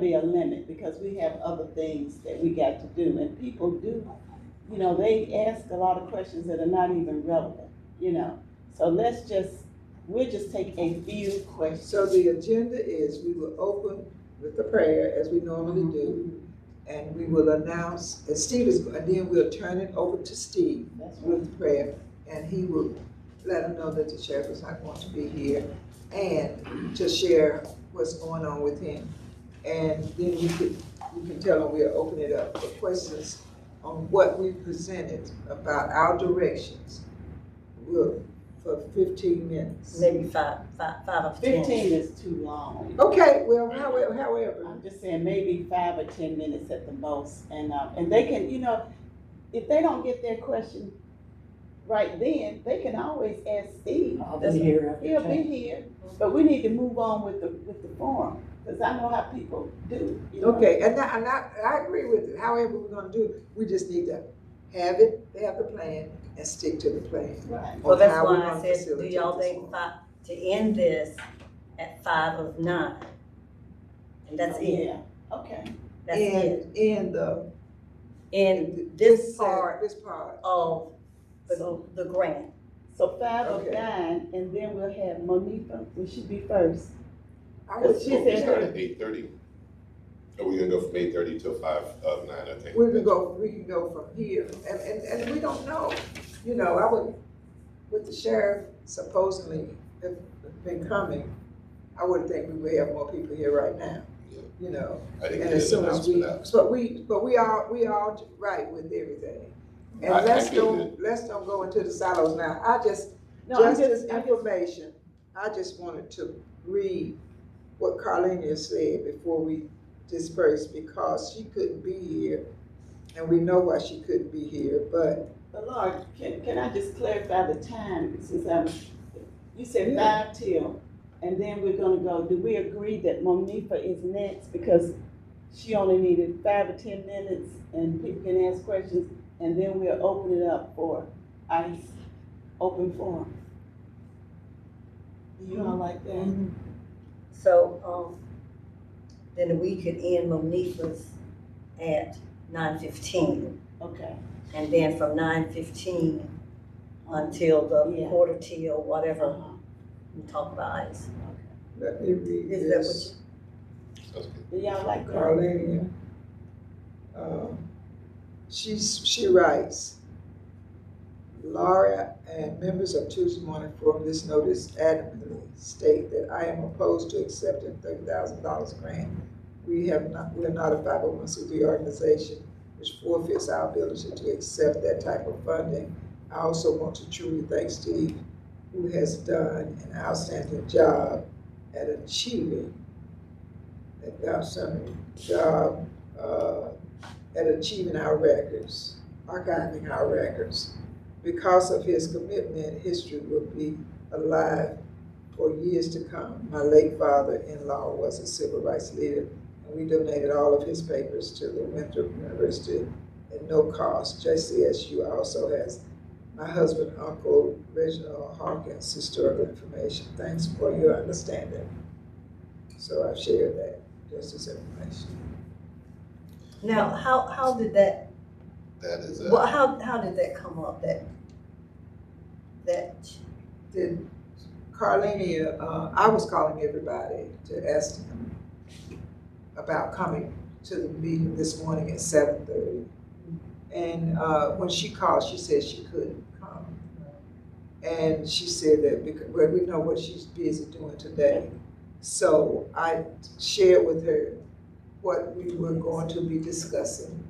be a limit because we have other things that we got to do, and people do, they ask a lot of questions that are not even relevant, So we'll just take a few questions. So the agenda is we will open with the prayer as we normally do, and we will announce, and then we'll turn it over to Steve with prayer, and he will let them know that the sheriff is not going to be here, and to share what's going on with him. And then we can tell them we'll open it up for questions on what we presented about our directions. For 15 minutes. Maybe five or 10. 15 is too long. Okay, well, however. I'm just saying maybe 5 or 10 minutes at the most, and they can, if they don't get their question right then, they can always ask Steve. I'll be here. He'll be here, but we need to move on with the forum, because I know how people do. Okay, and I agree with it. However we're gonna do it, we just need to have the plan, and stick to the plan. Right. Well, that's why I said, do y'all think to end this at 5 of 9? And that's it. Yeah, okay. That's it. In this part of of the grant. So 5 of Okay. 9, and then we'll have Monifa, will she be first? I would She say said Start at 8:30. Are we gonna go from 8:30 till 5 of 9, I think? we can go from here, and we don't know. I would, with the sheriff supposedly have been coming, I would think we would have more people here right now. Yeah. I think And we as did an soon as we, announcement out. but we all right with everything. And I let's get don't go into the silos now. As information, I just wanted to read what Carlenia said before we disperse, because she couldn't be here, and we know why she couldn't be here, but. Lord, can I just clarify the time, since you said Yeah. 5 till, and then we're gonna go, do we agree that Monifa is next, because she only needed 5 or 10 minutes, and people can ask questions, and then we'll open it up for ICE, open forum. Do you all like that? So, then we could end Monifa's at 9:15. Okay. And then from 9:15 until the Yeah. quarter till, whatever, Uh-huh. we talk about ICE. Let me read Is that this. Sounds good. Do y'all like that? Carlenia. She writes, Laura and members of Tuesday Morning Forum, this notice adamantly state that I am opposed to accepting $30,000 grant. We're not a 501c3 organization, which forfeits our ability to accept that type of funding. I also want to truly thank Steve, who has done an outstanding job at achieving our records, archiving our records. Because of his commitment, history will be alive for years to come. My late father-in-law was a civil rights leader, and we donated all of his papers to the Winthrop University at no cost. JCSU also has my husband, Uncle Reginald Hawkins, historical information. Thanks for your understanding. So I've shared that, just as information. Now, how did that, That is well, how did that come up, that? Did Carlenia, I was calling everybody to ask them about coming to the meeting this morning at 7:30. And when she called, she said she couldn't come. And she said that well, we know what she's busy doing today. So I shared with her what we were going to be discussing.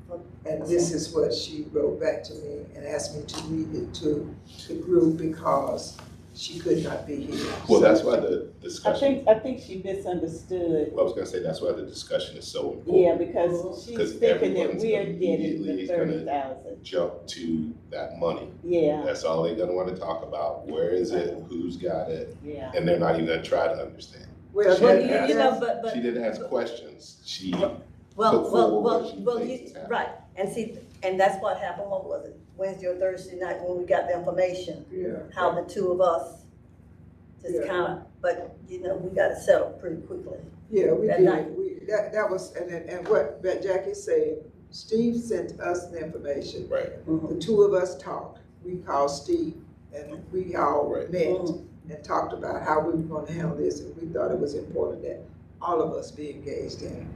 And this is what she wrote back to me and asked me to read it to the group because she could not be here. Well, that's why the discussion, I think she misunderstood. I was gonna say, that's why the discussion is so important. Yeah, because she's thinking that everyone's we're getting immediately the gonna 30,000. Jump to that money. Yeah, That's all they're gonna wanna talk about. Where is it? Who's got it? yeah. And they're not even gonna try to understand. Well, She Well, didn't you know, ask- but. She didn't ask questions. She Well, put forward what she well, thinks is happening. right, and see, and that's what happened, what was it, Wednesday or Thursday night when we got the information, yeah. how the two of us just Yeah. kinda, but, we got it settled pretty quickly. Yeah, we That did, night. that was, and what Jackie said, Steve sent us the information. Right, The two of us talked, we called Steve, and we all Right. met Mhm. and talked about how we were gonna handle this, and we thought it was important that all of us be engaged in it.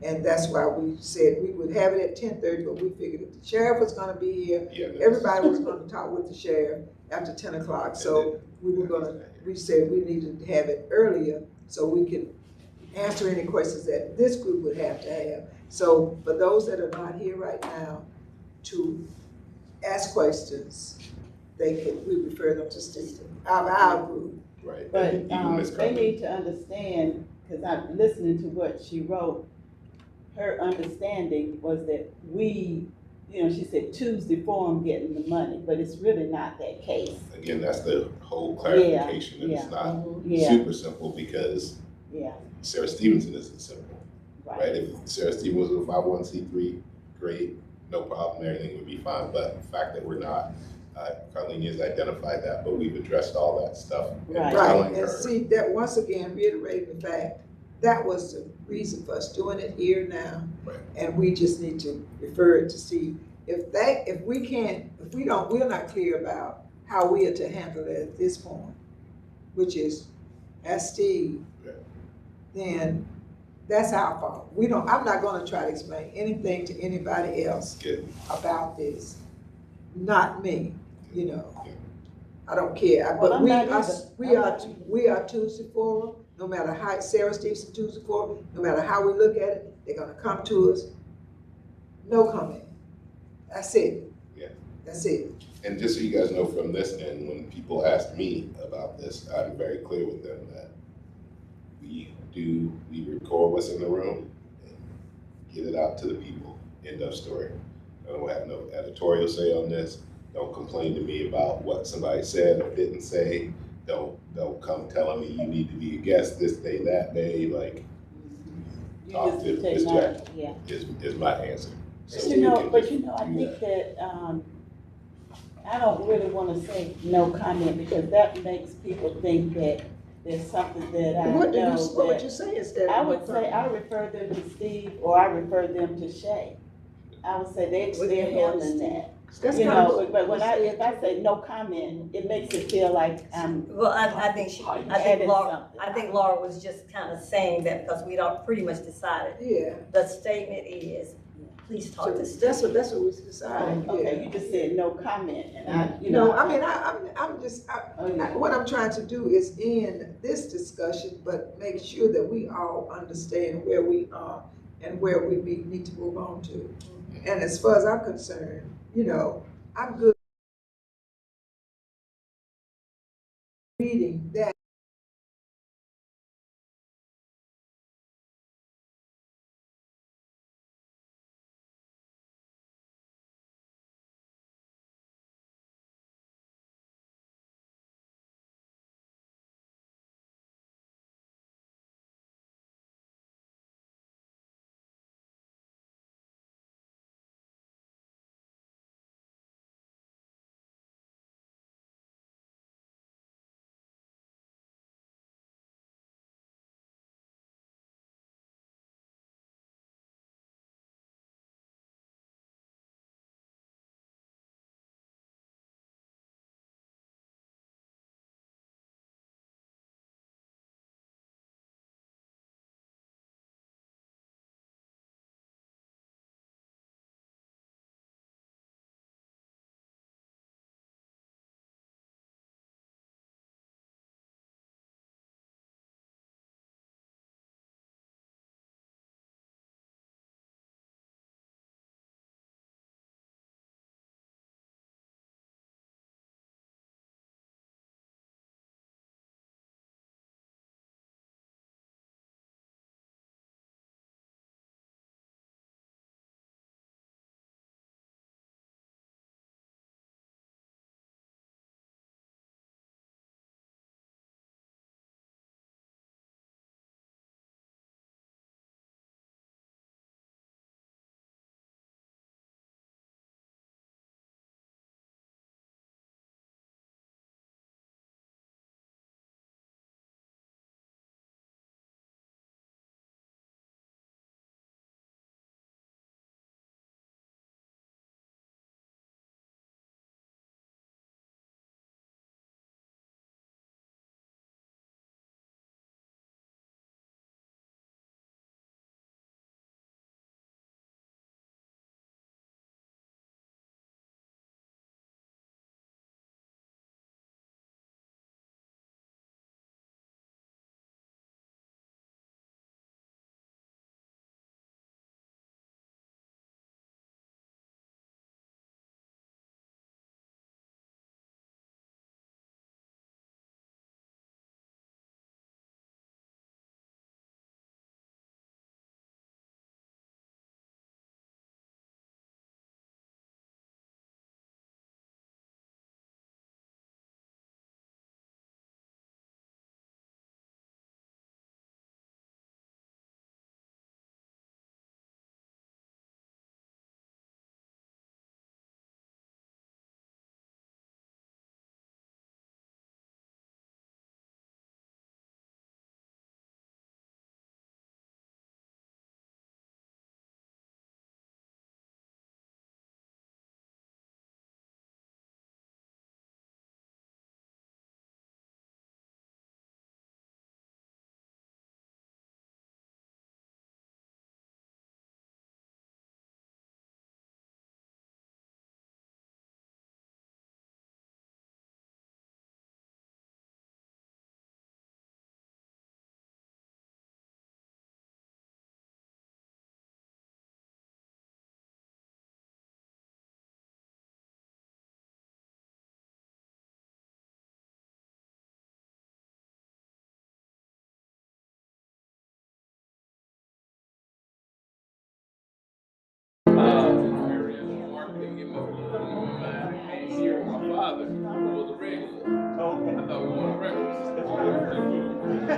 And that's why we said we would have it at 10:30, but we figured if the sheriff was gonna be here, yeah. everybody was gonna talk with the sheriff after 10 o'clock, so we were gonna, we said we needed to have it earlier so we could answer any questions that this group would have to have. So for those that are not here right now to ask questions, we refer them to Steve, our group. Right, But, and even Ms. they need Carlene, to understand, cause I'm listening to what she wrote, her understanding was that we, she said Tuesday forum getting the money, but it's really not that case. again, that's the whole clarification, and it's yeah. not Yeah, super simple because yeah, Sarah Stevenson isn't simple, right? right, If Sarah Stevenson was a 501c3, great, no problem, everything would be fine, but the fact that we're not, Carlene has identified that, but we've addressed all that stuff. And Right. Right, telling and her, see, that once again reiterating the fact, that was the reason for us doing it here now. Right. And we just need to refer it to Steve. If we're not clear about how we are to handle it at this point, which is ask Steve, Yeah. then that's our fault. I'm not gonna try to explain anything to anybody else Good. about this, not me, Yeah. I don't care, Well, but I'm not either. we are Tuesday Forum, no matter how, Sarah Stevenson Tuesday Forum, no matter how we look at it, they're gonna come to us, no comment. That's it. Yeah. That's it. And just so you guys know from this end, when people ask me about this, I'm very clear with them that we record what's in the room and get it out to the people, end of story. I don't have no editorial say on this. Don't complain to me about what somebody said or didn't say. Don't come telling me you need to be a guest this day, that day, like, you talk just to take Ms. my, Jackson. yeah. Is my answer. So But we can I just think do that, I don't really wanna say no comment, because that makes people think that there's something that I know What would that, you say instead of? I would say I refer them to Steve, or I refer them to Shay. I would say they're handling that. That's You kind of know, what but when we said. if I say no comment, it makes it feel like I'm Well, I think adding Laura, something. I think Laura was just kind of saying that because we'd all pretty much decided. Yeah. The statement is, please talk to Steve. That's what we decided, yeah. Okay, you just said no comment, and No, I mean, I'm just, Oh, yeah. what I'm trying to do is end this discussion, but make sure that we all understand where we are and where we need to move on to. And as far as I'm concerned, I'm good reading that.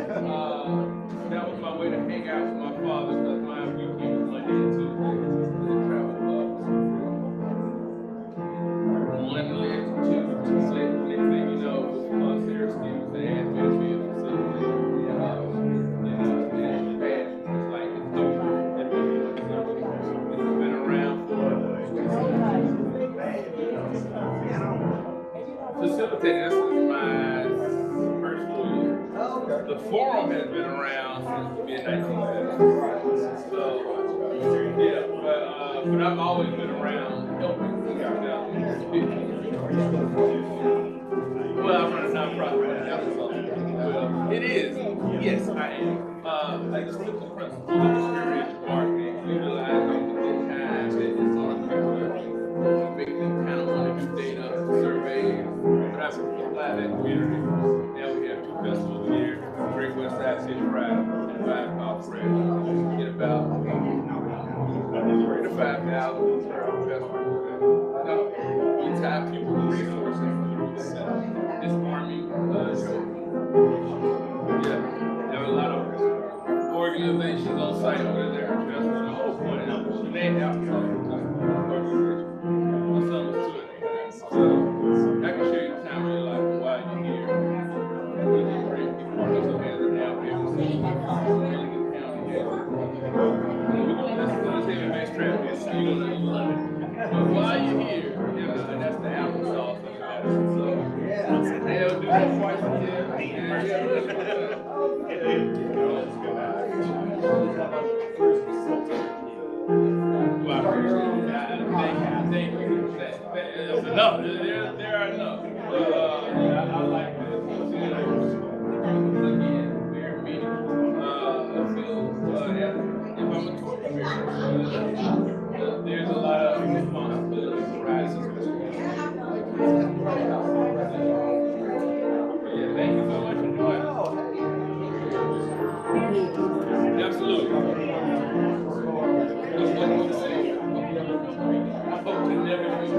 That was my way to hang out with my father because my weekend was Monday and Tuesday. The travel club. One led to two. So next thing you know, Sarah Stevens, the administrative facility. And it's bad. It's like it's dope. It's been around for facilitating. This is my first full year. The forum has been around since mid-1970s. So, yeah, but I've always been around helping since 2015. Well, I run a nonprofit now, so well, it is. Yes, I am. Like the simple principles of experiential marketing, we realize over the time that it's on people to make them kind of want to do data surveys, but I supply that community. Now we have two festivals a year, Great West Side City Pride and Five Call Parade. We get about 3,000 to 5,000 festivals. We tie people with resources. Disarming yeah, there are a lot of organizations on site over there interested in the whole point. They have organizations. My son was 2 and 8. So I can show you the time of your life and why you're here. We're going to bring people also has it now here. So we're going to get down here. Let's have a nice trap here. So you're going to love it. But while you're here, and that's the applesauce of that. So they'll do that twice a year. Well, I appreciate it. Thank you. No, there are enough. I like this. Again, very meaningful. I feel if I'm a tour there's a lot of responsibility rises. Yeah, thank you so much for joining. Absolutely. I hope to never do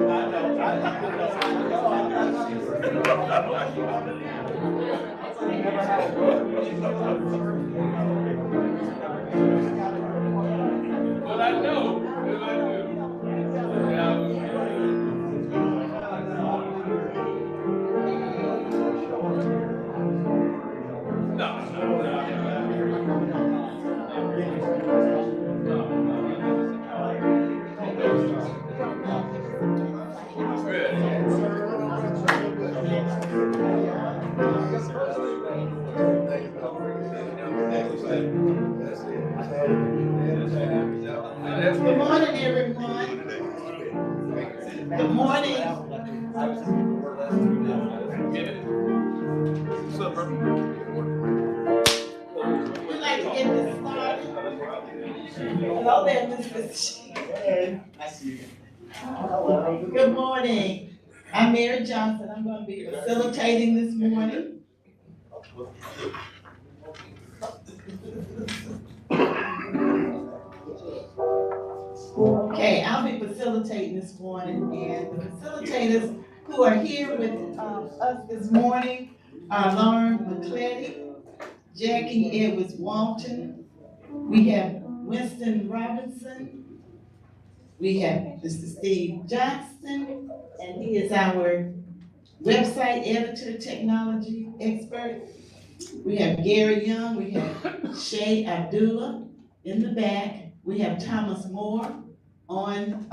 Well, I know. Good morning, everyone. Good morning. We'd like to get this started. Hello there, Mr. Hello. Good morning. I'm Mary Johnson. I'm going to be facilitating this morning. Okay, I'll be facilitating this morning, and the facilitators who are here with us this morning are Lauren McCletty, Jackie Edwards Walton, we have Winston Robinson, we have Mr. Steve Johnson, and he is our website editor, technology expert. We have Gary Young, we have Shay Abdullah in the back. We have Thomas Moore on,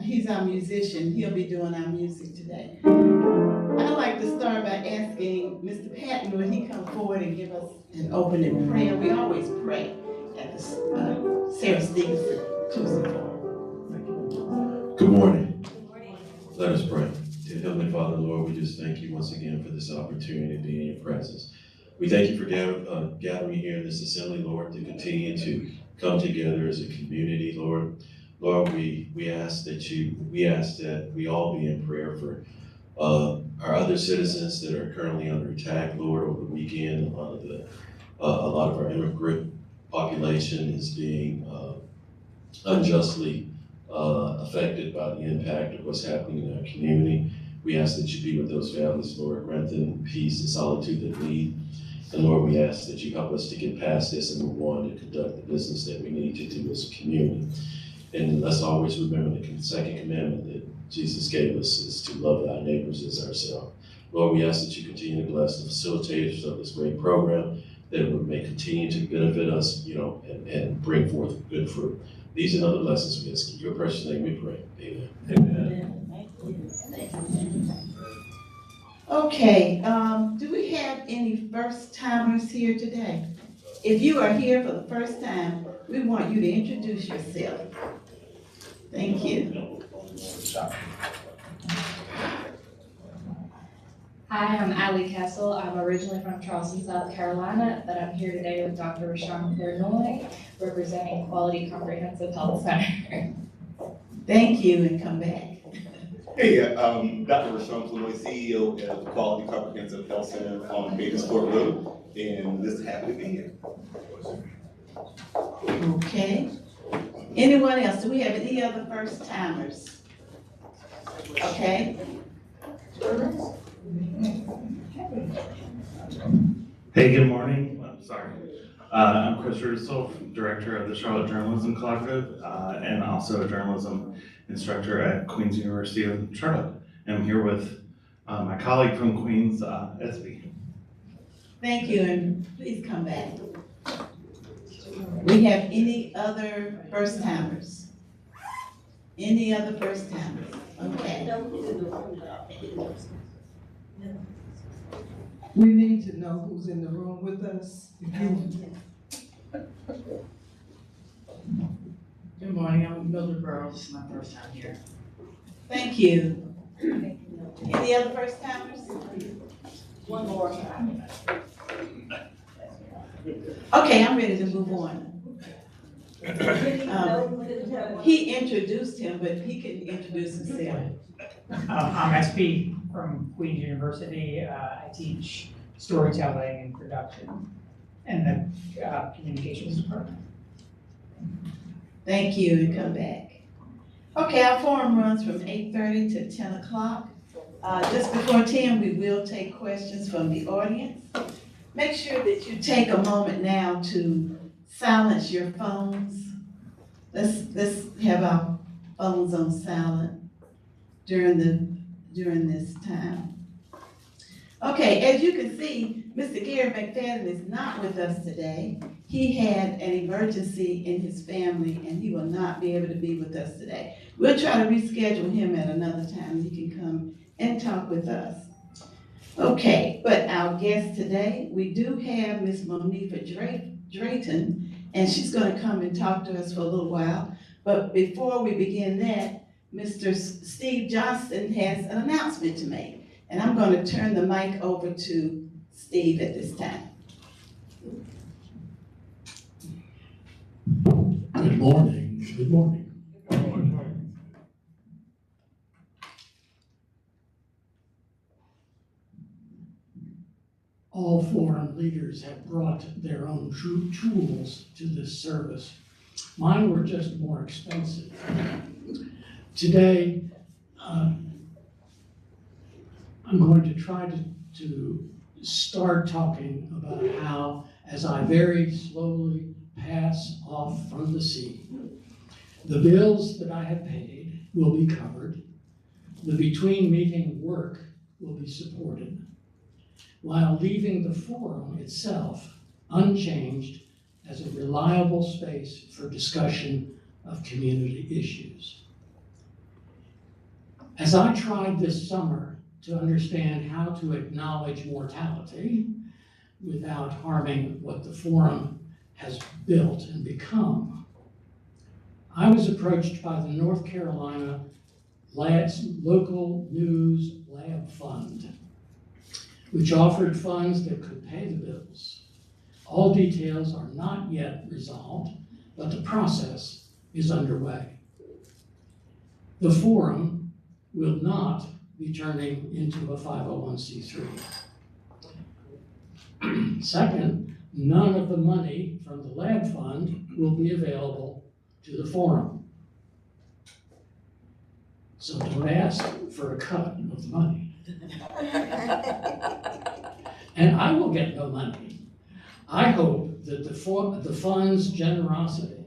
he's our musician. He'll be doing our music today. I'd like to start by asking Mr. Patton, would he come forward and give us an opening prayer? We always pray at the Sarah Stevenson Tuesday Forum. Good morning. Let us pray. Dear Heavenly Father, Lord, we just thank you once again for this opportunity to be in your presence. We thank you for gathering here in this assembly, Lord, to continue to come together as a community, Lord. Lord, we ask that we all be in prayer for our other citizens that are currently under attack, Lord. Over the weekend, a lot of our immigrant population is being unjustly affected by the impact of what's happening in our community. We ask that you be with those families, Lord. Grant them peace and solitude that need. And Lord, we ask that you help us to get past this and move on to conduct the business that we need to do as a community. And let's always remember the second commandment that Jesus gave us is to love our neighbors as ourselves. Lord, we ask that you continue to bless the facilitators of this great program, that it may continue to benefit us, and bring forth good fruit. These and other lessons we ask in your precious name we pray. Amen. Amen. Okay, do we have any first timers here today? If you are here for the first time, we want you to introduce yourself. Thank you. Hi, I'm Allie Kessel. I'm originally from Charleston, South Carolina, but I'm here today with Dr. Rashawn Flournoy, representing Quality Comprehensive Health Center. Thank you, and come back. Hey, Dr. Rashawn Flournoy, CEO of the Quality Comprehensive Health Center on Bakersport Road, and just happy to be here. Okay. Anyone else? Do we have any other first timers? Okay. Hey, good morning. I'm sorry. I'm Chris Russell, Director of the Charlotte Journalism Collaborative, and also a journalism instructor at Queen's University of Charlotte. I'm here with my colleague from Queen's, SB. Thank you, and please come back. We have any other first timers? Any other first timers? Okay. We need to know who's in the room with us. Good morning, I'm Mildred Burrows, this is my first time here. Thank you. Any other first timers? One more. Okay, I'm ready to move on. He introduced him, but he can introduce himself. I'm SP from Queen's University. I teach storytelling and production in the communications department. Thank you, and come back. Okay, our forum runs from 8:30 to 10 o'clock. Just before 10, we will take questions from the audience. Make sure that you take a moment now to silence your phones. Let's have our phones on silent during this time. Okay, as you can see, Mr. Gary McFadden is not with us today. He had an emergency in his family and he will not be able to be with us today. We'll try to reschedule him at another time. He can come and talk with us. Okay, but our guest today, we do have Ms. Monifa Drayton, and she's gonna come and talk to us for a little while. But before we begin that, Mr. Steve Johnston has an announcement to make. And I'm gonna turn the mic over to Steve at this time. Good morning. Good morning. All forum leaders have brought their own tools to this service. Mine were just more expensive. Today, I'm going to try to start talking about how, as I very slowly pass off from the scene, the bills that I have paid will be covered, the between meeting work will be supported, while leaving the forum itself unchanged as a reliable space for discussion of community issues. As I tried this summer to understand how to acknowledge mortality without harming what the forum has built and become, I was approached by the North Carolina Local News Lab Fund, which offered funds that could pay the bills. All details are not yet resolved, but the process is underway. The forum will not be turning into a 501c3. Second, none of the money from the lab fund will be available to the forum. So don't ask for a cut of the money. And I will get no money. I hope that the fund's generosity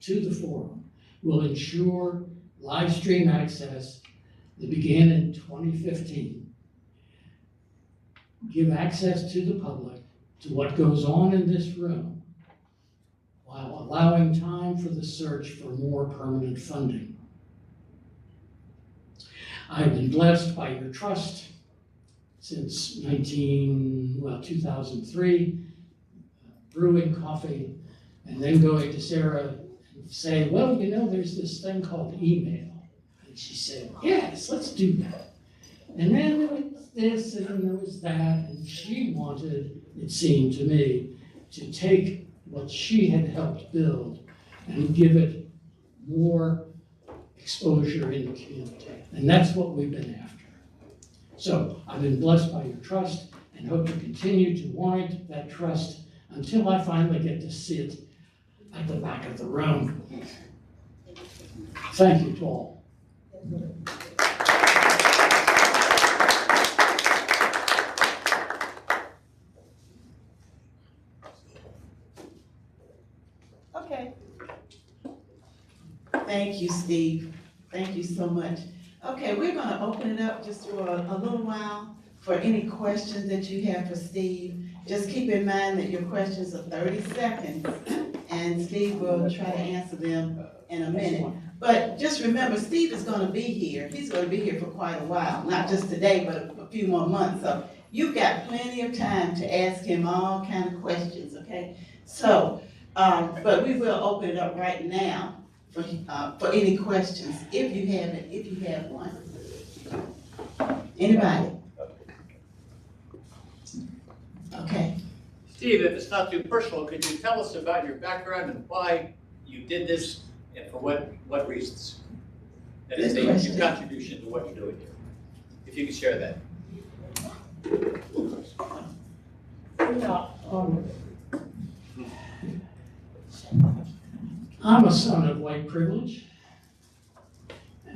to the forum will ensure live stream access that began in 2015, give access to the public to what goes on in this room while allowing time for the search for more permanent funding. I've been blessed by your trust since 2003, brewing coffee and then going to Sarah and saying, well, you know, there's this thing called email. And she said, yes, let's do that. And then there was this and then there was that, and she wanted, it seemed to me, to take what she had helped build and give it more exposure in the community. And that's what we've been after. So I've been blessed by your trust and hope to continue to warrant that trust until I finally get to sit at the back of the room. Thank you to all. Okay. Thank you, Steve. Thank you so much. Okay, we're gonna open it up just for a little while for any questions that you have for Steve. Just keep in mind that your questions are 30 seconds and Steve will try to answer them in a minute. But just remember, Steve is gonna be here. He's gonna be here for quite a while, not just today, but a few more months. So you've got plenty of time to ask him all kind of questions, okay? So, but we will open it up right now for any questions, if you have one. Anybody? Okay. Steve, if it's not too personal, could you tell us about your background and why you did this and for what reasons? That is your contribution to what you're doing here. If you could share that. Yeah, I'm a son of white privilege,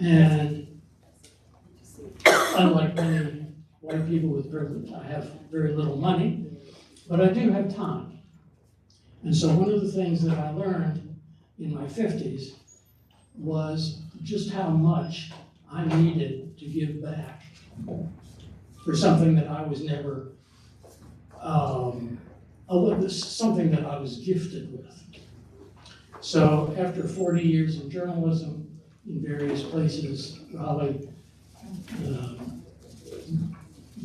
and unlike many white people with privilege, I have very little money, but I do have time. And so one of the things that I learned in my 50s was just how much I needed to give back for something that I was never, something that I was gifted with. So after 40 years in journalism in various places, Raleigh,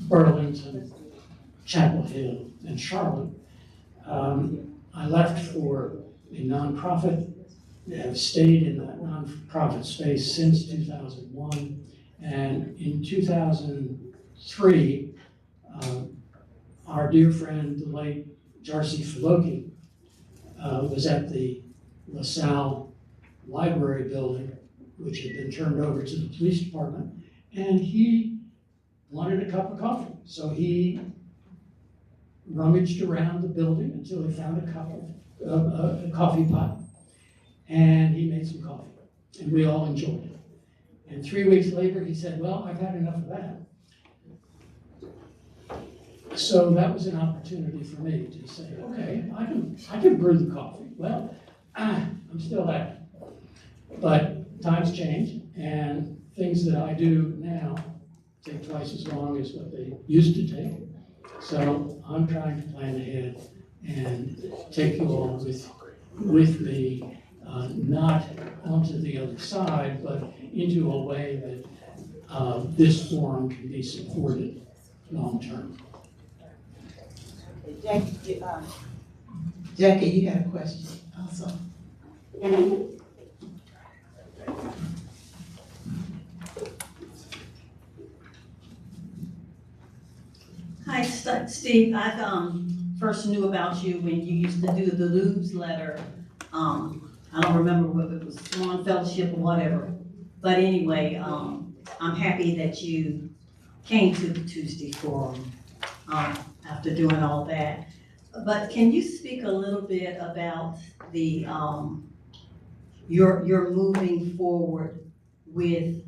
Burlington, Chapel Hill, and Charlotte, I left for a nonprofit. I've stayed in that nonprofit space since 2001. And in 2003, our dear friend, the late Jarcy Filoki, was at the LaSalle Library building, which had been turned over to the police department, and he wanted a cup of coffee. So he rummaged around the building until he found a coffee pot, and he made some coffee, and we all enjoyed it. And 3 weeks later, he said, well, I've had enough of that. So that was an opportunity for me to say, okay, I can brew the coffee. Well, I'm still at it. But times change, and things that I do now take twice as long as what they used to take. So I'm trying to plan ahead and take you all with me, not onto the other side, but into a way that this forum can be supported long-term. Jackie, you had a question also. Hi, Steve. I first knew about you when you used to do the newsletter. I don't remember whether it was Swan Fellowship or whatever. But anyway, I'm happy that you came to the Tuesday Forum after doing all that. But can you speak a little bit about the your moving forward with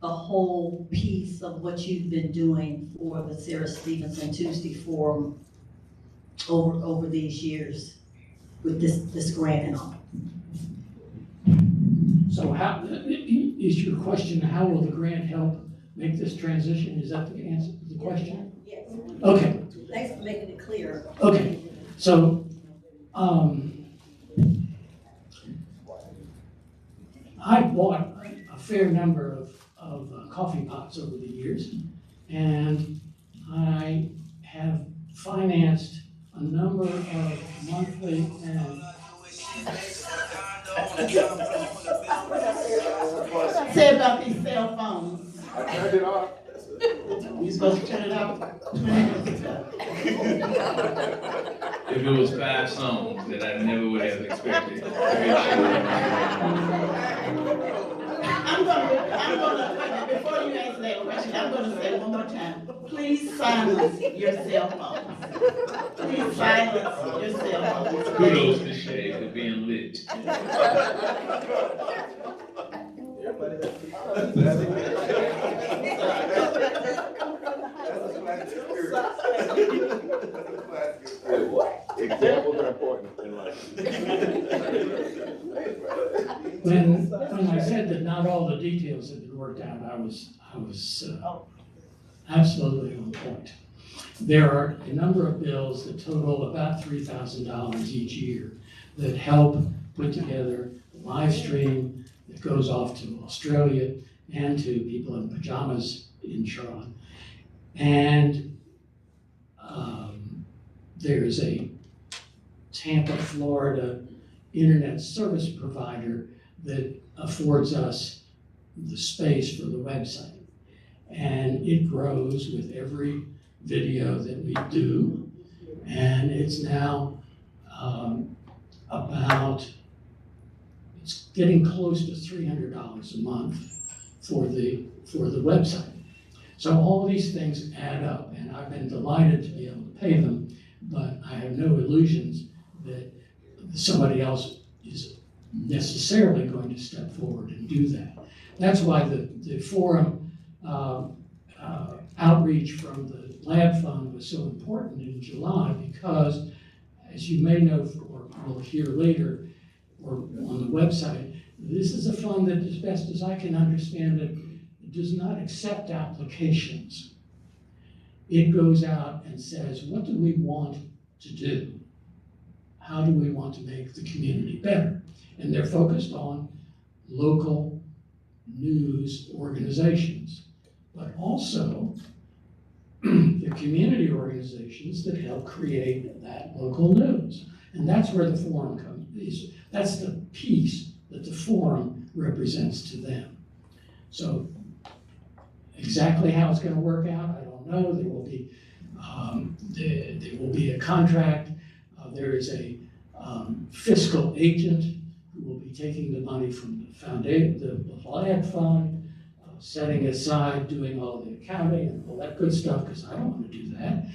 the whole piece of what you've been doing for the Sarah Stevenson Tuesday Forum over these years with this grant and all. So how, is your question, how will the grant help make this transition? Is that the answer to the question? Yes. Okay, Thanks for making it clear. okay. So, I bought a fair number of coffee pots over the years, and I have financed a number of monthly and What I say about these cell phones? I turned it off. You supposed to turn it off 20 minutes ago. If it was 5 songs that I never would have expected. I'm gonna, before you answer that question, I'm gonna say one more time, please silence your cell phones. Please silence your cell phones. Kudos to Shay for being lit. Examples are important in life. when I said that not all the details had been worked out, I was absolutely on point. There are a number of bills that total about $3,000 each year that help put together a live stream that goes off to Australia and to people in pajamas in Charlotte. And there's a Tampa, Florida internet service provider that affords us the space for the website. And it grows with every video that we do. And it's now it's getting close to $300 a month for the website. So all these things add up, and I've been delighted to be able to pay them, but I have no illusions that somebody else is necessarily going to step forward and do that. That's why the forum outreach from the Lab Fund was so important in July, because as you may know, or will hear later, or on the website, this is a fund that, as best as I can understand it, does not accept applications. It goes out and says, what do we want to do? How do we want to make the community better? And they're focused on local news organizations, but also the community organizations that help create that local news. And that's where the forum comes. That's the piece that the forum represents to them. So exactly how it's going to work out, I don't know. There will be a contract. There is a fiscal agent who will be taking the money from the foundation, the Lab Fund, setting aside, doing all the accounting and all that good stuff, because I don't want to do that.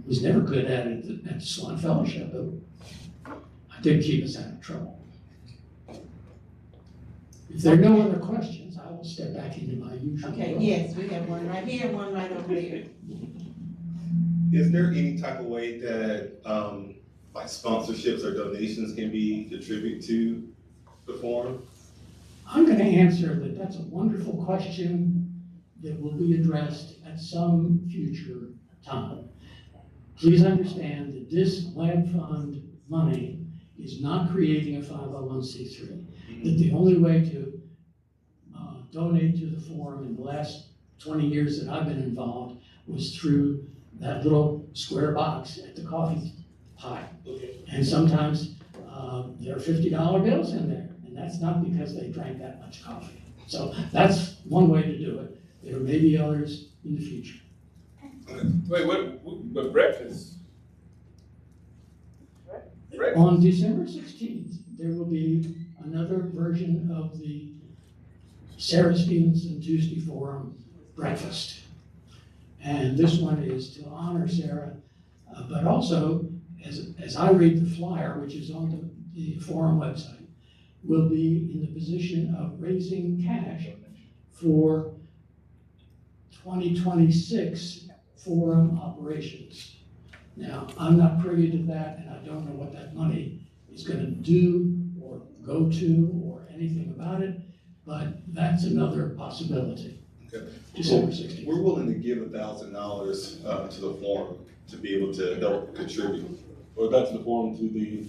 Was never good at it at the Swan Fellowship, but I did keep us out of trouble. If there are no other questions, I will step back into my usual Okay, role. yes, we have one right here, one right over there. Is there any type of way that, like sponsorships or donations can be contributed to the forum? I'm going to answer that that's a wonderful question that will be addressed at some future time. Please understand that this Lab Fund money is not creating a 501c3. That the only way to donate to the forum in the last 20 years that I've been involved was through that little square box at the coffee pot. And sometimes there are $50 bills in there, and that's not because they drank that much coffee. So that's one way to do it. There may be others in the future. Wait, what breakfast? Breakfast? On December 16th, there will be another version of the Sarah Stevenson Tuesday Forum breakfast. And this one is to honor Sarah, but also, as I read the flyer, which is on the forum website, will be in the position of raising cash for 2026 forum operations. Now, I'm not privy to that, and I don't know what that money is gonna do or go to or anything about it, but that's another possibility. Okay. December Well, 16th. we're willing to give $1,000 to the forum to be able to help contribute. Or back to the forum to me.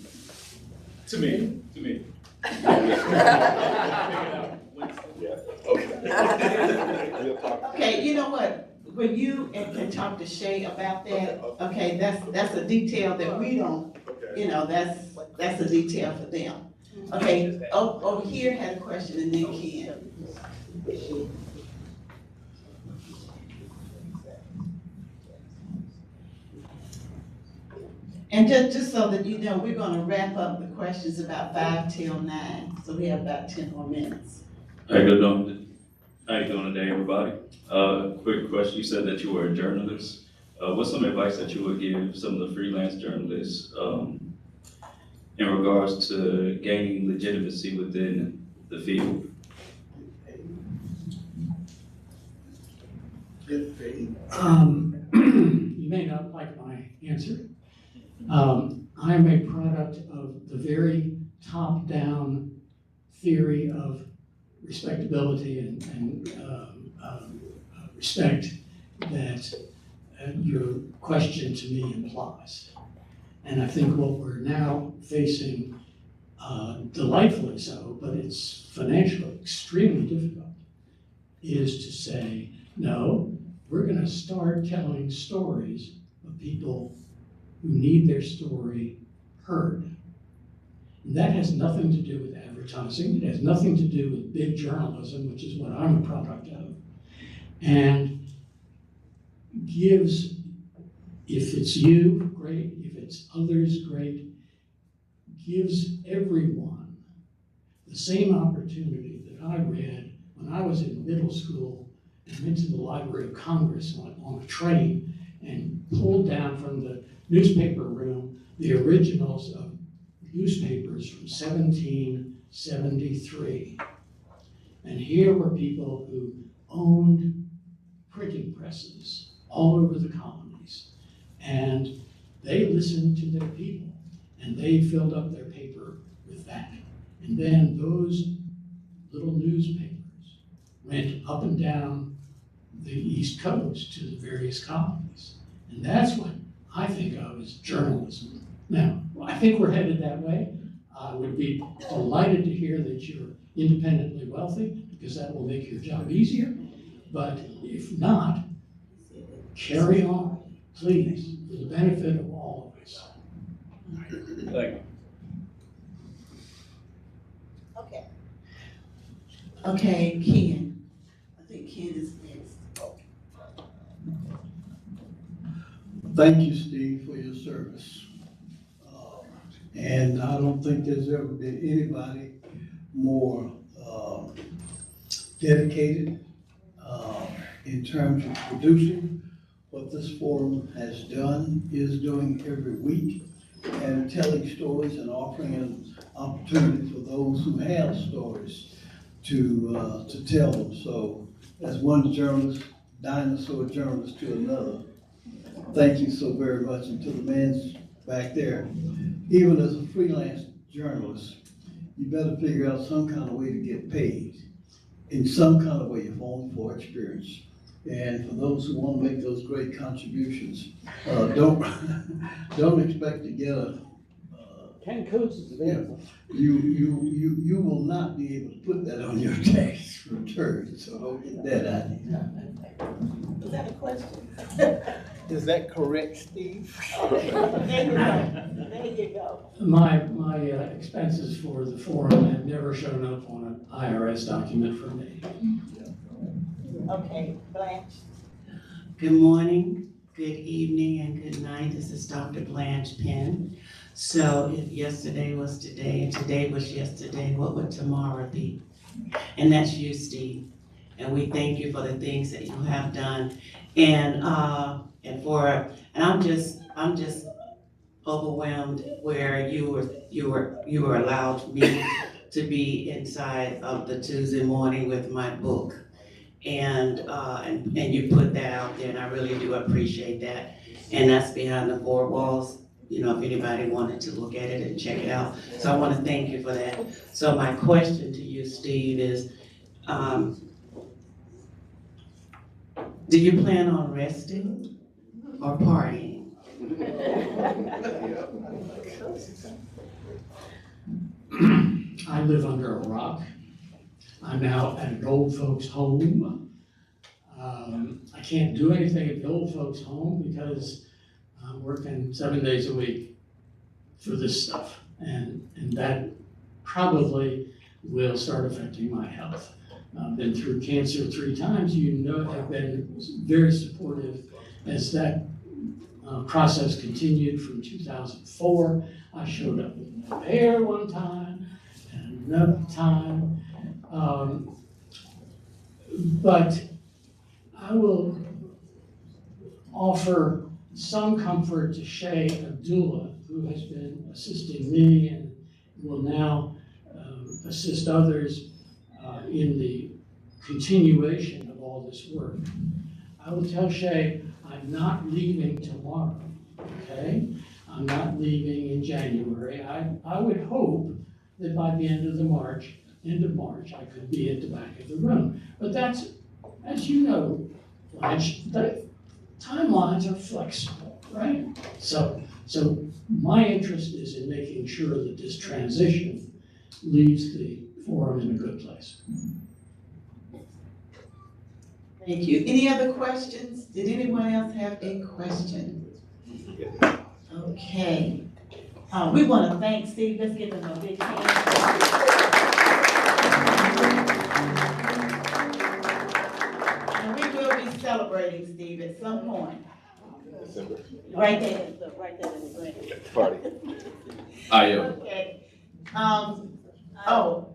Okay, you know what, when you and talk to Shay about that, okay, that's a detail that we don't, you know, that's a detail for them. Okay, over here had a question and then Ken. And just so that you know, we're gonna wrap up the questions about 5 till 9, so we have about 10 more minutes. How you doing? How you doing today, everybody? Quick question. You said that you were a journalist. What's some advice that you would give some of the freelance journalists in regards to gaining legitimacy within the field? You may not like my answer. I am a product of the very top-down theory of respectability and respect that your question to me implies. And I think what we're now facing, delightfully so, but it's financially extremely difficult, is to say, no, we're gonna start telling stories of people who need their story heard. And that has nothing to do with advertising. It has nothing to do with big journalism, which is what I'm a product of. And gives, if it's you, great. If it's others, great. Gives everyone the same opportunity that I read when I was in middle school and went to the Library of Congress on a train and pulled down from the newspaper room the originals of newspapers from 1773. And here were people who owned printing presses all over the colonies. And they listened to their people and they filled up their paper with that. And then those little newspapers went up and down the East Coast to the various colonies. And that's what I think of as journalism. Now, I think we're headed that way. I would be delighted to hear that you're independently wealthy, because that will make your job easier. But if not, carry on, please, for the benefit of all of us. Thank you. Okay. Okay, Ken. I think Ken is next. Thank you, Steve, for your service. And I don't think there's ever been anybody more dedicated in terms of producing what this forum has done, is doing every week, and telling stories and offering an opportunity for those who have stories to tell them. So, as one journalist, dinosaur journalist to another, thank you so very much. And to the man back there, even as a freelance journalist, you better figure out some kind of way to get paid in some kind of way, if only for experience. And for those who want to make those great contributions, don't expect to get a. Cancun's is available. You will not be able to put that on your tax return, so don't get that out of here. Was that a question? Is that correct, Steve? There you go. There you go. My expenses for the forum have never shown up on an IRS document for me. Okay, Blanche. Good morning, good evening, and good night. This is Dr. Blanche Penn. So if yesterday was today and today was yesterday, what would tomorrow be? And that's you, Steve. And we thank you for the things that you have done. And I'm just overwhelmed where you were allowed me to be inside of the Tuesday morning with my book. And you put that out there, and I really do appreciate that. and that's behind the four walls. You know, if anybody wanted to look at it and check it out. So I want to thank you for that. So my question to you, Steve, is, do you plan on resting or partying? I live under a rock. I'm now at an old folks' home. I can't do anything at the old folks' home because I'm working 7 days a week for this stuff. And that probably will start affecting my health. I've been through cancer 3 times. You know, I've been very supportive as that process continued from 2004. I showed up with no hair one time and another time. But I will offer some comfort to Shay Abdullah, who has been assisting me and will now assist others in the continuation of all this work. I will tell Shay, I'm not leaving tomorrow, okay? I'm not leaving in January. I would hope that by the end of March, I could be at the back of the room. But that's, as you know, Blanche, the timelines are flexible, right? So my interest is in making sure that this transition leaves the forum in a good place. Thank you. Any other questions? Did anyone else have a question? Okay. We want to thank Steve. Let's give him a big hand. And we will be celebrating Steve at some point. December. Right there in the grant. Party. I am. Okay. Oh,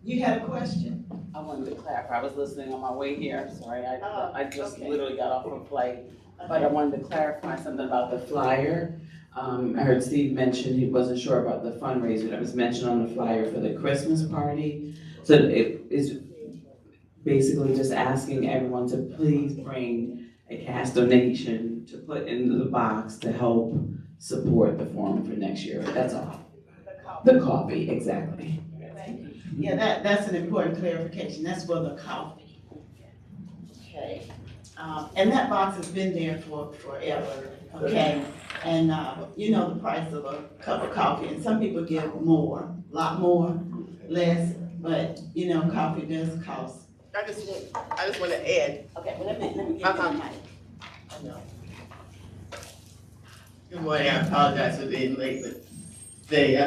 you had a question? I wanted to clarify, I was listening on my way here, sorry, I just okay. literally got off a flight. But I wanted to clarify something about the flyer. I heard Steve mention he wasn't sure about the fundraiser that was mentioned on the flyer for the Christmas party. So it is basically just asking everyone to please bring a cash donation to put into the box to help support the forum for next year, that's all. The coffee, exactly. Yeah, that's an important clarification. That's for the coffee. Okay. And that box has been there for forever, okay? And, you know the price of a cup of coffee, and some people give more, a lot more, less, but, you know, coffee does cost. I just want to add. Okay, well, let me get you the mic. Good morning, I apologize for being late, but they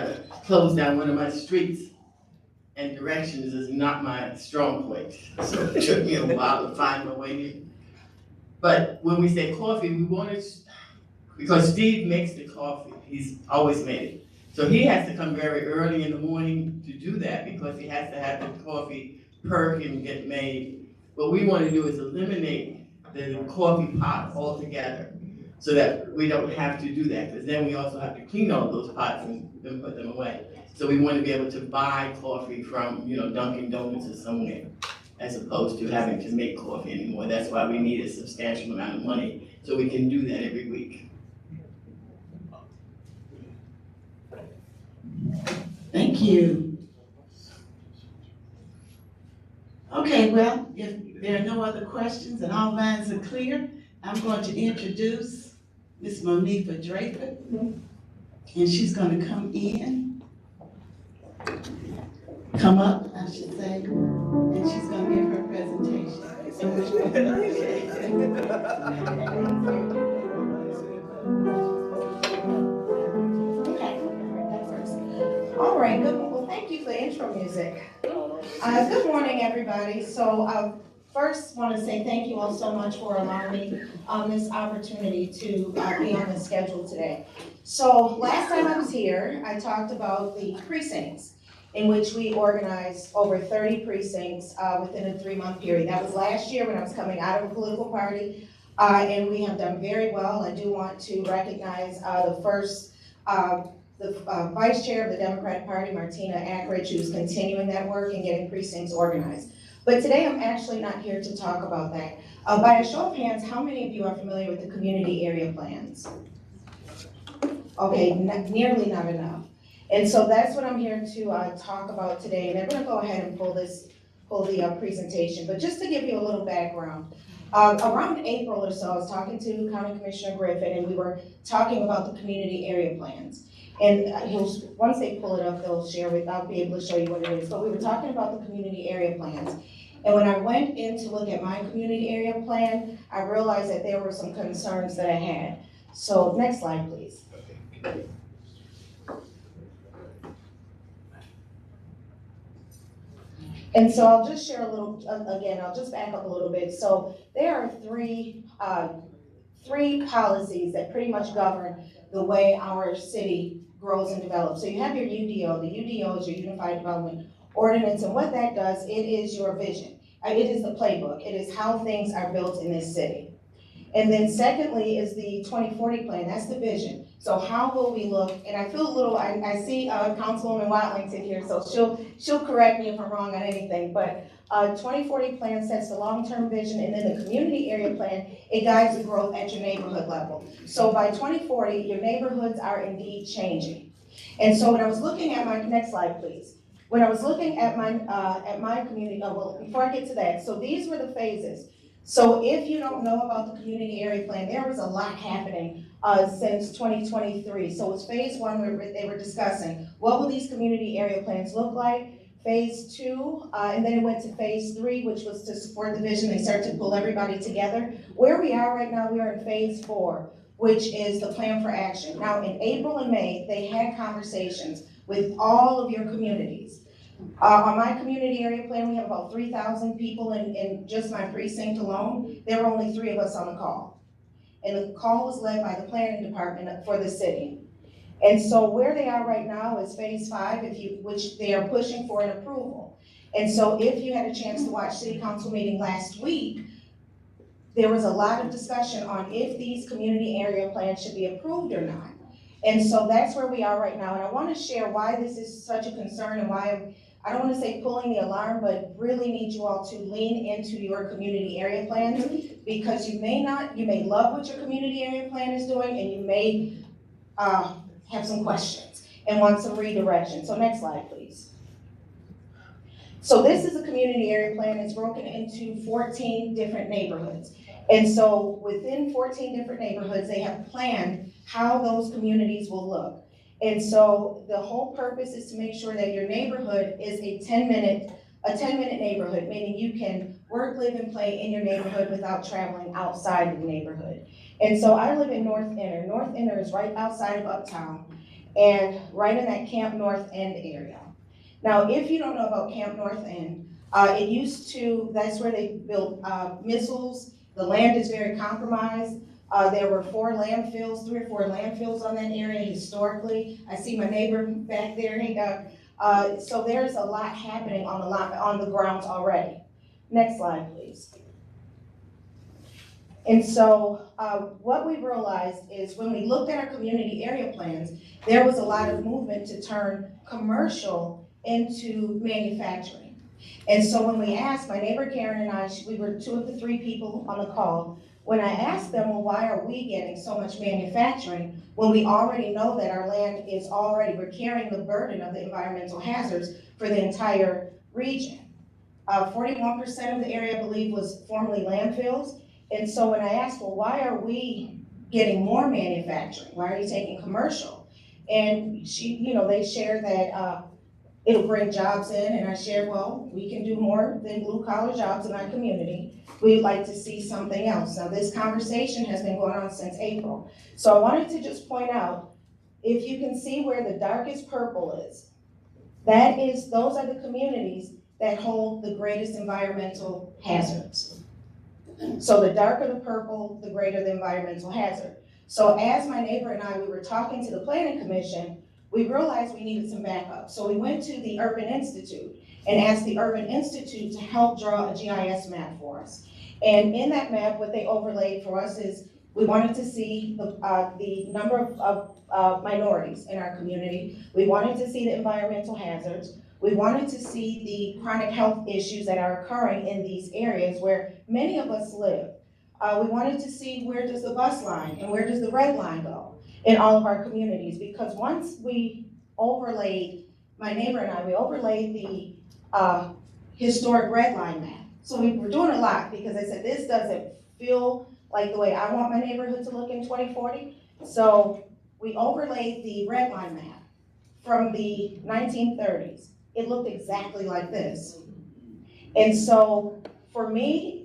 closed down one of my streets, and directions is not my strong point. So it took me a while to find my way here. But when we say coffee, we wanted, because Steve makes the coffee, he's always made it. So he has to come very early in the morning to do that because he has to have the coffee perk and get made. What we want to do is eliminate the coffee pot altogether so that we don't have to do that, because then we also have to clean all those pots and then put them away. So we want to be able to buy coffee from, you know, Dunkin' Donuts or somewhere, as opposed to having to make coffee anymore. That's why we need a substantial amount of money, so we can do that every week. Thank you. Okay, well, if there are no other questions and all lines are clear, I'm going to introduce Ms. Monifa Draper, and she's going to come up, I should say, and she's going to give her presentation. All right, good. Well, thank you for the intro music. Good morning, everybody. So I first want to say thank you all so much for allowing me this opportunity to be on the schedule today. So last time I was here, I talked about the precincts in which we organized over 30 precincts within a 3-month period. That was last year when I was coming out of a political party, and we have done very well. I do want to recognize the vice chair of the Democratic Party, Martina Ackridge, who's continuing that work and getting precincts organized. But today I'm actually not here to talk about that. By a show of hands, how many of you are familiar with the community area plans? Okay, nearly not enough. And so that's what I'm here to talk about today. And I'm gonna go ahead and pull the presentation. But just to give you a little background, around April or so, I was talking to County Commissioner Griffin, and we were talking about the community area plans. And once they pull it up, I'll be able to show you what it is. But we were talking about the community area plans. And when I went in to look at my community area plan, I realized that there were some concerns that I had. So next slide, please. And so I'll just share a little, again, I'll just back up a little bit. So there are three policies that pretty much govern the way our city grows and develops. So you have your UDO. The UDO is your Unified Development Ordinance, and what that does, it is your vision. It is the playbook. It is how things are built in this city. And then secondly is the 2040 plan, that's the vision. So how will we look, and I feel a little, I see Councilwoman Watlington here, so she'll correct me if I'm wrong on anything, but 2040 plan sets the long-term vision, and then the community area plan, it guides the growth at your neighborhood level. So by 2040, your neighborhoods are indeed changing. And so when I was looking at my, next slide please. When I was looking at my community, well, before I get to that, so these were the phases. So if you don't know about the community area plan, there was a lot happening since 2023. So it's phase one where they were discussing what will these community area plans look like, phase two, and then it went to phase three, which was to support the vision. They started to pull everybody together. Where we are right now, we are in phase four, which is the plan for action. Now in April and May, they had conversations with all of your communities. On my community area plan, we have about 3,000 people in just my precinct alone. There were only 3 of us on the call. And the call was led by the planning department for the city. And so where they are right now is phase 5, which they are pushing for an approval. And so if you had a chance to watch city council meeting last week, there was a lot of discussion on if these community area plans should be approved or not. And so that's where we are right now. And I want to share why this is such a concern and why I don't want to say pulling the alarm, but really need you all to lean into your community area plans, because you may love what your community area plan is doing, and you may have some questions and want some redirection. So next slide, please. So this is a community area plan. It's broken into 14 different neighborhoods. And so within 14 different neighborhoods, they have planned how those communities will look. And so the whole purpose is to make sure that your neighborhood is a 10-minute neighborhood, meaning you can work, live, and play in your neighborhood without traveling outside of the neighborhood. And so I live in North Inner. North Inner is right outside of Uptown and right in that Camp North End area. Now, if you don't know about Camp North End, that's where they built missiles. The land is very compromised. There were 3 or 4 landfills on that area historically. I see my neighbor back there. Hey, so there's a lot happening on the grounds already. Next slide, please. And so what we realized is when we looked at our community area plans, there was a lot of movement to turn commercial into manufacturing. And so when we asked, my neighbor Karen and I, we were 2 of the 3 people on the call. When I asked them, well, why are we getting so much manufacturing when we already know that our land we're carrying the burden of the environmental hazards for the entire region. 41% of the area, I believe, was formerly landfills. And so when I asked, well, why are we getting more manufacturing? Why are you taking commercial? And they shared that it'll bring jobs in, and I shared, well, we can do more than blue-collar jobs in our community. We'd like to see something else. Now, this conversation has been going on since April. So I wanted to just point out, if you can see where the darkest purple is, those are the communities that hold the greatest environmental hazards. So the darker the purple, the greater the environmental hazard. So as my neighbor and I, we were talking to the Planning Commission, we realized we needed some backup. So we went to the Urban Institute and asked the Urban Institute to help draw a GIS map for us. And in that map, what they overlaid for us is we wanted to see the number of minorities in our community. We wanted to see the environmental hazards. We wanted to see the chronic health issues that are occurring in these areas where many of us live. We wanted to see where does the bus line and where does the red line go in all of our communities, because once we overlaid, my neighbor and I, we overlaid the historic red line map. So we were doing a lot because I said, this doesn't feel like the way I want my neighborhood to look in 2040. So we overlaid the red line map from the 1930s. It looked exactly like this. And so for me,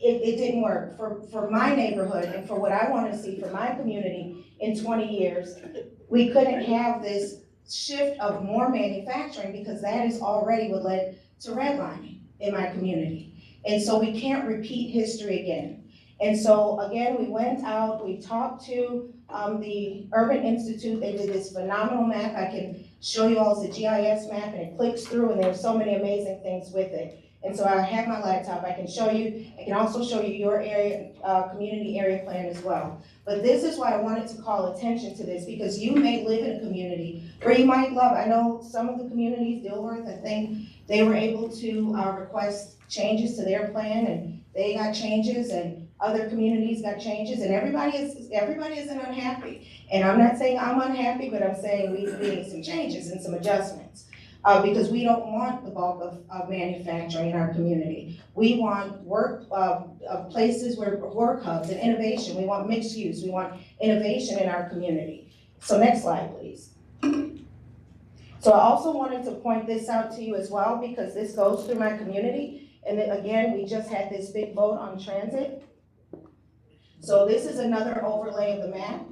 it didn't work. For my neighborhood and for what I want to see for my community in 20 years, we couldn't have this shift of more manufacturing because that is already what led to redlining in my community. And so we can't repeat history again. And so again, we went out, we talked to the Urban Institute. They did this phenomenal map. I can show you all, it's a GIS map and it clicks through and there's so many amazing things with it. And so I have my laptop, I can show you, I can also show you your area, community area plan as well. But this is why I wanted to call attention to this, because you may live in a community where you might love, I know some of the communities, Dilworth, I think they were able to request changes to their plan and they got changes and other communities got changes and everybody isn't unhappy. And I'm not saying I'm unhappy, but I'm saying we need some changes and some adjustments. Because we don't want the bulk of manufacturing in our community. We want work places where work hubs and innovation. We want mixed use. We want innovation in our community. So next slide, please. So I also wanted to point this out to you as well because this goes through my community. And then again, we just had this big vote on transit. So this is another overlay of the map.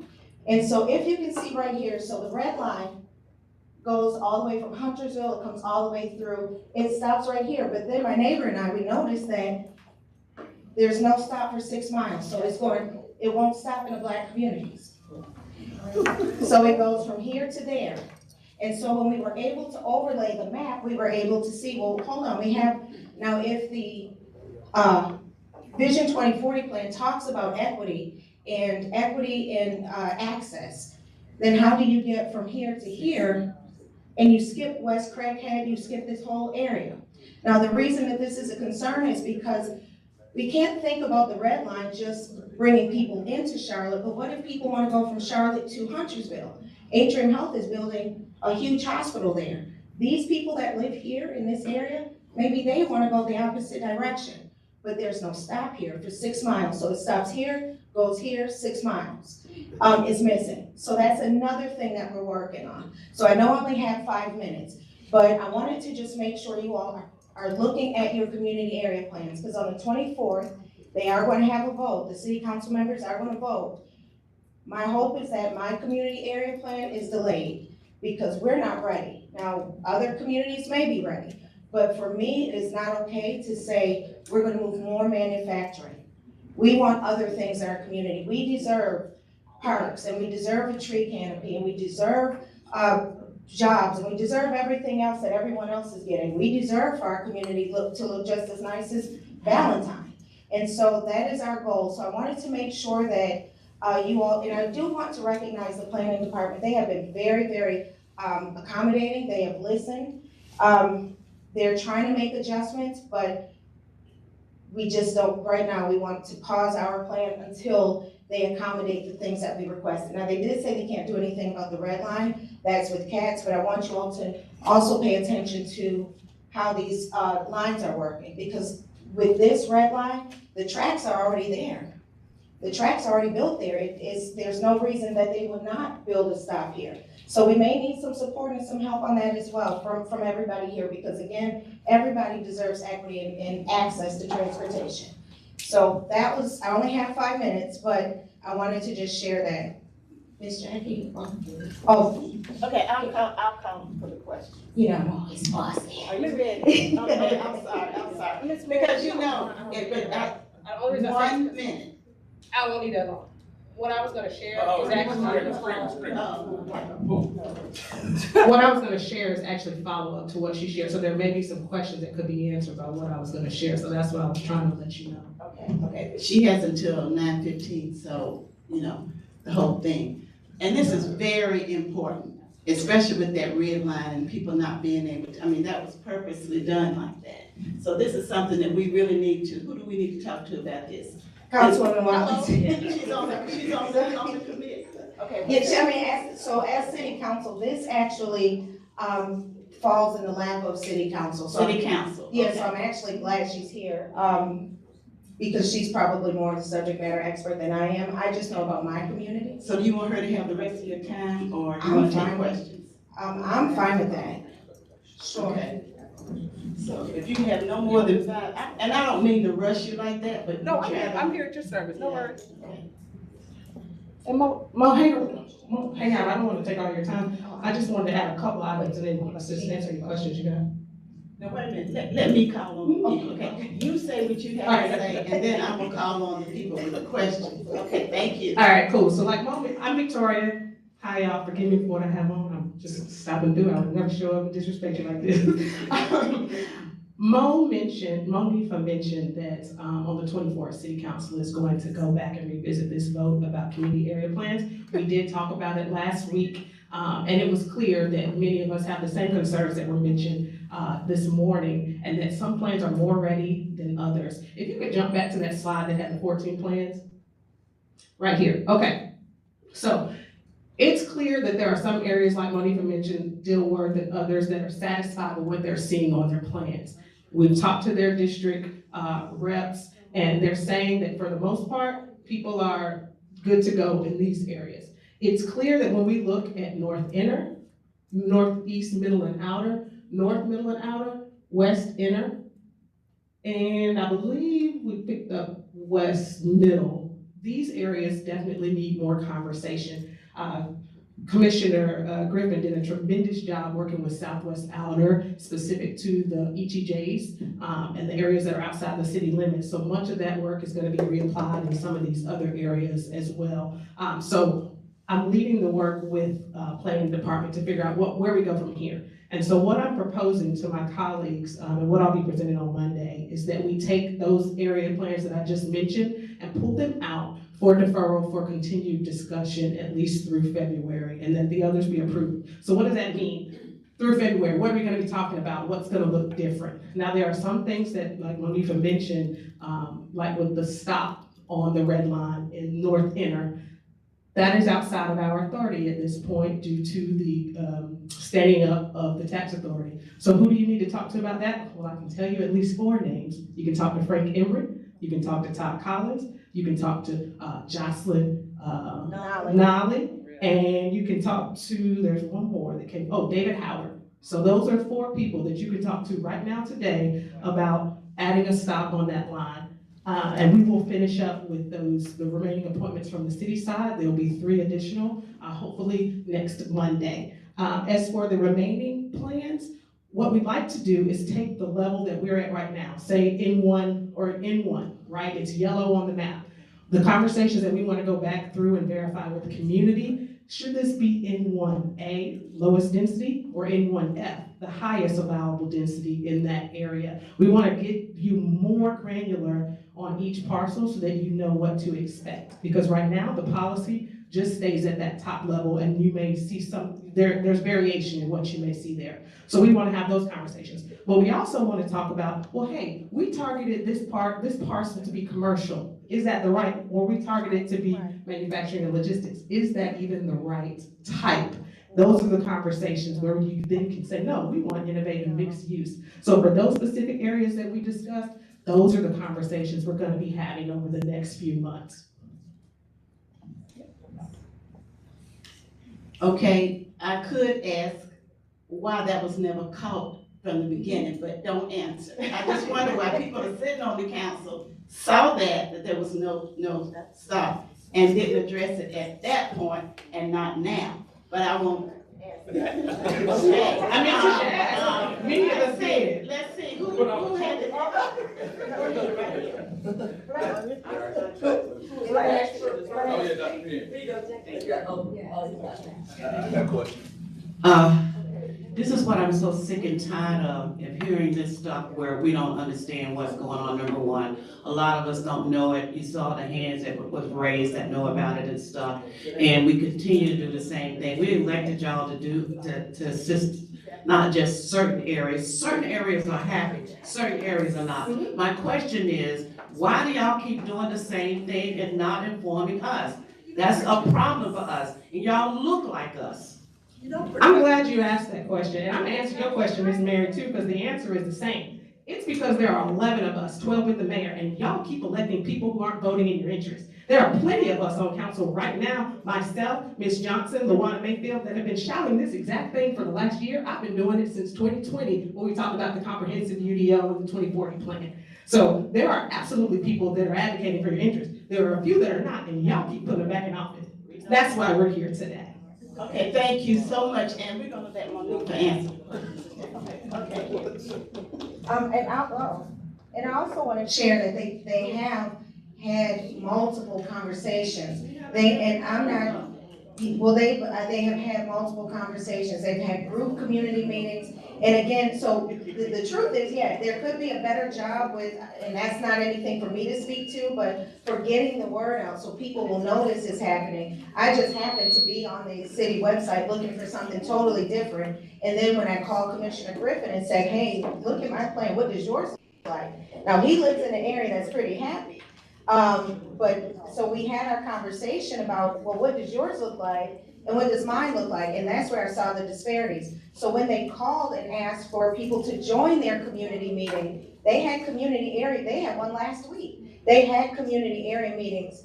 And so if you can see right here, so the red line goes all the way from Huntersville, it comes all the way through, it stops right here. But then my neighbor and I, we noticed that there's no stop for 6 miles. So it won't stop in the Black communities. So it goes from here to there. And so when we were able to overlay the map, we were able to see, well, hold on, we have, now if the Vision 2040 plan talks about equity in access, then how do you get from here to here and you skip West Craighead, you skip this whole area? Now, the reason that this is a concern is because we can't think about the red line just bringing people into Charlotte, but what if people want to go from Charlotte to Huntersville? Atrium Health is building a huge hospital there. These people that live here in this area, maybe they want to go the opposite direction, but there's no stop here for 6 miles. So it stops here, goes here, 6 miles. It's missing. So that's another thing that we're working on. So I know I only have 5 minutes, but I wanted to just make sure you all are looking at your community area plans, because on the 24th, they are going to have a vote. The city council members are going to vote. My hope is that my community area plan is delayed because we're not ready. Now, other communities may be ready, but for me, it is not okay to say we're going to move more manufacturing. We want other things in our community. We deserve parks, and we deserve a tree canopy, and we deserve jobs, and we deserve everything else that everyone else is getting. We deserve for our community to look just as nice as Valentine. And so that is our goal. So I wanted to make sure that you all, and I do want to recognize the planning department. They have been very, very accommodating. They have listened. They're trying to make adjustments, but we just don't, right now, we want to pause our plan until they accommodate the things that we requested. Now, they did say they can't do anything about the red line. That's with cats, but I want you all to also pay attention to how these lines are working, because with this red line, the tracks are already there. The track's already built there. There's no reason that they would not build a stop here. So we may need some support and some help on that as well from everybody here, because again, everybody deserves equity and access to transportation. So that was, I only have 5 minutes, but I wanted to just share that. Ms. Jackie? Oh. Okay, I'll come for the question. You know, I'm always bossy. Are you ready? Okay, I'm sorry. Because you know, but 1 minute. I won't need that long. What I was gonna share is actually follow up to what she shared. So there may be some questions that could be answered by what I was gonna share. So that's what I was trying to let you know. Okay. She has until 9:15, so, you know, the whole thing. And this is very important. especially with that red line and people not being able to, I mean, that was purposely done like that. So this is something that we really need to, who do we need to talk to about this? Councilwoman Wallace. She's on the committee. Okay. Yeah, I mean, as city council, this actually, falls in the lap of city council. So City council. yes, so I'm actually glad she's here, because she's probably more the subject matter expert than I am. I just know about my community. So do you want her to have the rest of your time, or do you I'm want to take fine with- questions? I'm fine with that. Sure. Okay. So if you have no more than 5, and I don't mean to rush you like that, but. No, I'm here at your service, no worries. And Mo, hang on, I don't want to take all your time. I just wanted to add a couple items and then assist answer any questions you got. Now, wait a minute, let me call on the people, okay? You say what you have to say, and then I'm gonna call on the people with the questions. Okay, thank you. All right, cool. So like Mo, I'm Victoria. Hi, y'all. Forgive me for what I have on. I'm just stopping through. I would never show up and disrespect you like this. Monifa mentioned that on the 24th, City Council is going to go back and revisit this vote about community area plans. We did talk about it last week, and it was clear that many of us have the same concerns that were mentioned this morning, and that some plans are more ready than others. If you could jump back to that slide that had the 14 plans, right here. Okay, so it's clear that there are some areas, like Monifa mentioned, Dilworth and others, that are satisfied with what they're seeing on their plans. We've talked to their district reps, and they're saying that for the most part, people are good to go in these areas. It's clear that when we look at North Inner, Northeast, Middle and Outer, North, Middle and Outer, West Inner, and I believe we picked up West Middle. These areas definitely need more conversation. Commissioner Griffin did a tremendous job working with Southwest Outer, specific to the ETJs and the areas that are outside the city limits. So much of that work is going to be reapplied in some of these other areas as well. So I'm leading the work with planning department to figure out where we go from here. And so what I'm proposing to my colleagues, and what I'll be presenting on Monday, is that we take those area plans that I just mentioned and pull them out for deferral for continued discussion at least through February, and that the others be approved. So what does that mean? Through February, what are we gonna be talking about? What's gonna look different? Now, there are some things that, like Monifa mentioned, like with the stop on the red line in North Inner, that is outside of our authority at this point due to the standing up of the tax authority. So who do you need to talk to about that? Well, I can tell you at least 4 names. You can talk to Frank Emery, you can talk to Todd Collins, you can talk to Jocelyn Nolly, and you can talk to, there's one more that came, David Howard. So those are 4 people that you can talk to right now today about adding a stop on that line. And we will finish up with the remaining appointments from the city side. There'll be 3 additional, hopefully next Monday. As for the remaining plans, what we'd like to do is take the level that we're at right now, say N1 or N1, right? It's yellow on the map. The conversations that we want to go back through and verify with the community, should this be N1A, lowest density, or N1F, the highest allowable density in that area? We want to get you more granular on each parcel so that you know what to expect. Because right now, the policy just stays at that top level, and you may see there's variation in what you may see there. So we want to have those conversations. But we also want to talk about, well, hey, we targeted this parcel to be commercial. Is that the right, or we targeted to be manufacturing and logistics? Is that even the right type? Those are the conversations where you then can say, no, we want innovative mixed use. So for those specific areas that we discussed, those are the conversations we're going to be having over the next few months. Okay, I could ask why that was never caught from the beginning, but don't answer. I just wonder why people are sitting on the council, saw that there was no stop, and didn't address it at that point and not now. But I won't. Okay. I mean, you should ask. Many of us did. Let's see, who had it? That question. This is is what I'm so sick and tired of hearing this stuff where we don't understand what's going on, number one. A lot of us don't know it. You saw the hands that was raised that know about it and stuff. And we continue to do the same thing. We elected y'all to assist not just certain areas. Certain areas are happy, certain areas are not. My question is, why do y'all keep doing the same thing and not informing us? That's a problem for us, and y'all look like us. I'm glad you asked that question, and I'm gonna answer your question, Ms. Mary, too, because the answer is the same. It's because there are 11 of us, 12 with the mayor, and y'all keep electing people who aren't voting in your interest. There are plenty of us on council right now, myself, Ms. Johnson, LaWanna Mayfield, that have been shouting this exact thing for the last year. I've been doing it since 2020, when we talked about the comprehensive UDO and the 2040 plan. So there are absolutely people that are advocating for your interest. There are a few that are not, and y'all keep putting them back in office. That's why we're here today. Okay, thank you so much, and we're gonna let Monique answer. Okay. And I also want to share that they have had multiple conversations. They have had multiple conversations. They've had group community meetings. And again, so the truth is, yeah, there could be a better job with, and that's not anything for me to speak to, but for getting the word out so people will know this is happening. I just happened to be on the city website looking for something totally different. And then when I called Commissioner Griffin and said, hey, look at my plan, what does yours look like? Now, he lives in an area that's pretty happy. So we had our conversation about, well, what does yours look like? And what does mine look like? And that's where I saw the disparities. So when they called and asked for people to join their community meeting, they had they had one last week. They had community area meetings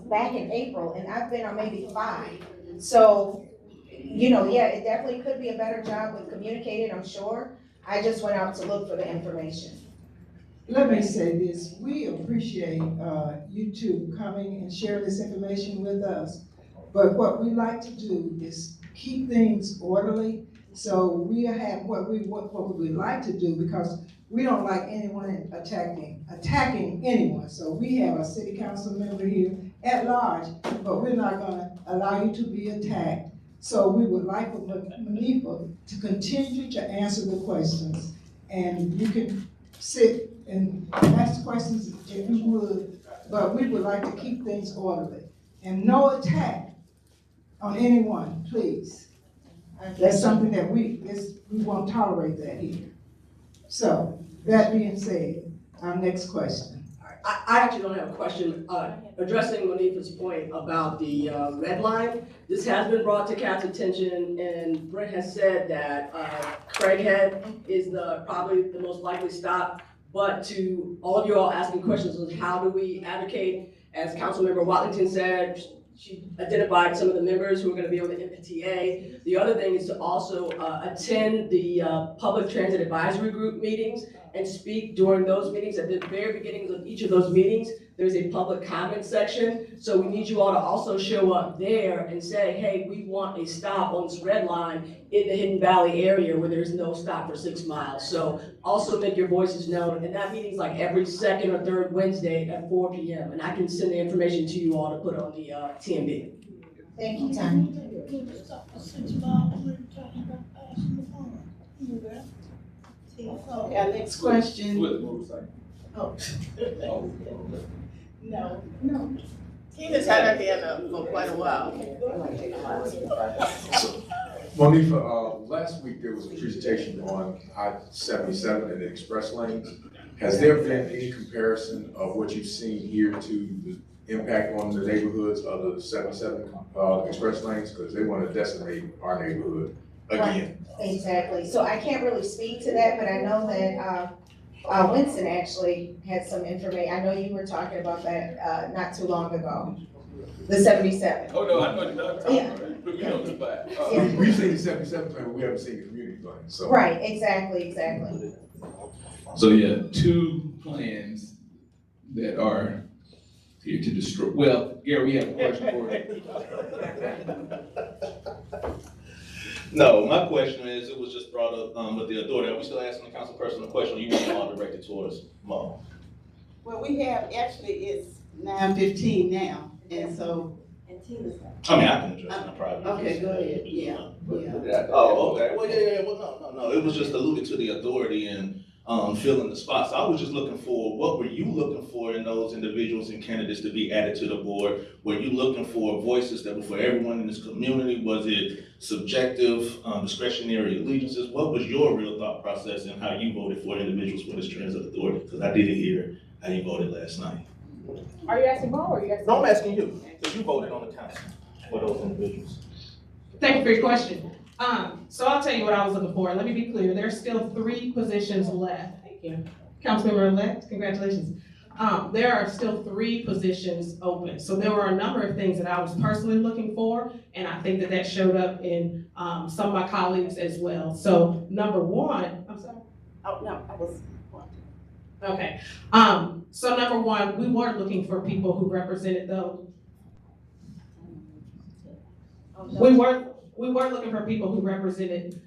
back in April, and I've been on maybe 5. So, yeah, it definitely could be a better job with communicating, I'm sure. I just went out to look for the information. Let me say this, we appreciate you two coming and sharing this information with us. But what we like to do is keep things orderly. So we have what we would like to do, because we don't like anyone attacking anyone. So we have a city council member here at large, but we're not gonna allow you to be attacked. So we would like for Monifa to continue to answer the questions, and you can sit and ask questions if you would, but we would like to keep things orderly. And no attack on anyone, please. That's something that we won't tolerate that here. So, that being said, our next question. I actually don't have a question. Addressing Monifa's point about the red line, this has been brought to CAP's attention, and Brent has said that Craighead is probably the most likely stop. But to all of you all asking questions on how do we advocate, as Councilmember Watlington said, she identified some of the members who are going to be on the MPTA. The other thing is to also attend the Public Transit Advisory Group meetings and speak during those meetings. At the very beginnings of each of those meetings, there's a public comment section. So we need you all to also show up there and say, hey, we want a stop on this red line in the Hidden Valley area where there's no stop for 6 miles. So also make your voices known. And that meeting's like every second or third Wednesday at 4 p.m. And I can send the information to you all to put on the TMB. Thank you, Tanya. Okay, our next question. Oh. No. Tina's had her hand up for quite a while. Monifa, last week there was a presentation on I-77 and the express lanes. Has there been any comparison of what you've seen here to the impact on the neighborhoods of the 77 express lanes? Because they want to decimate our neighborhood again. Right. Exactly. So I can't really speak to that, but I know that Winston actually had some information. I know you were talking about that not too long ago. The 77. Oh, no, I know you're not talking about it. Put me on the spot. We've seen the 77 plan, but we haven't seen the community plan. So. Right, exactly. So yeah, 2 plans that are here to destroy. Well, Gary, we have a question for you. No, my question is, it was just brought up with the authority. Are we still asking the council person a question, or you want to all direct it towards Mo? Well, we have, actually, it's 9:15 now, and so I mean, I can address it in private. Okay, go ahead, yeah. Oh, okay, well, yeah, well, no, it was just alluded to the authority and, filling the spots. I was just looking for, what were you looking for in those individuals and candidates to be added to the board? Were you looking for voices that were for everyone in this community? Was it subjective, discretionary allegiances? What was your real thought process and how you voted for individuals for this transit authority? Because I didn't hear how you voted last night. Are you asking Paul or are you asking? No, I'm asking you, because you voted on the council for those individuals. Thank you for your question. So I'll tell you what I was looking for. Let me be clear. There's still 3 positions left. Thank you. Councilmember-elect, congratulations. There are still 3 positions open. So there were a number of things that I was personally looking for, and I think that that showed up in some of my colleagues as well. So number 1, I'm sorry. Oh, no, I was. Okay. So number 1, we weren't looking for people who represented those. We weren't looking for people who represented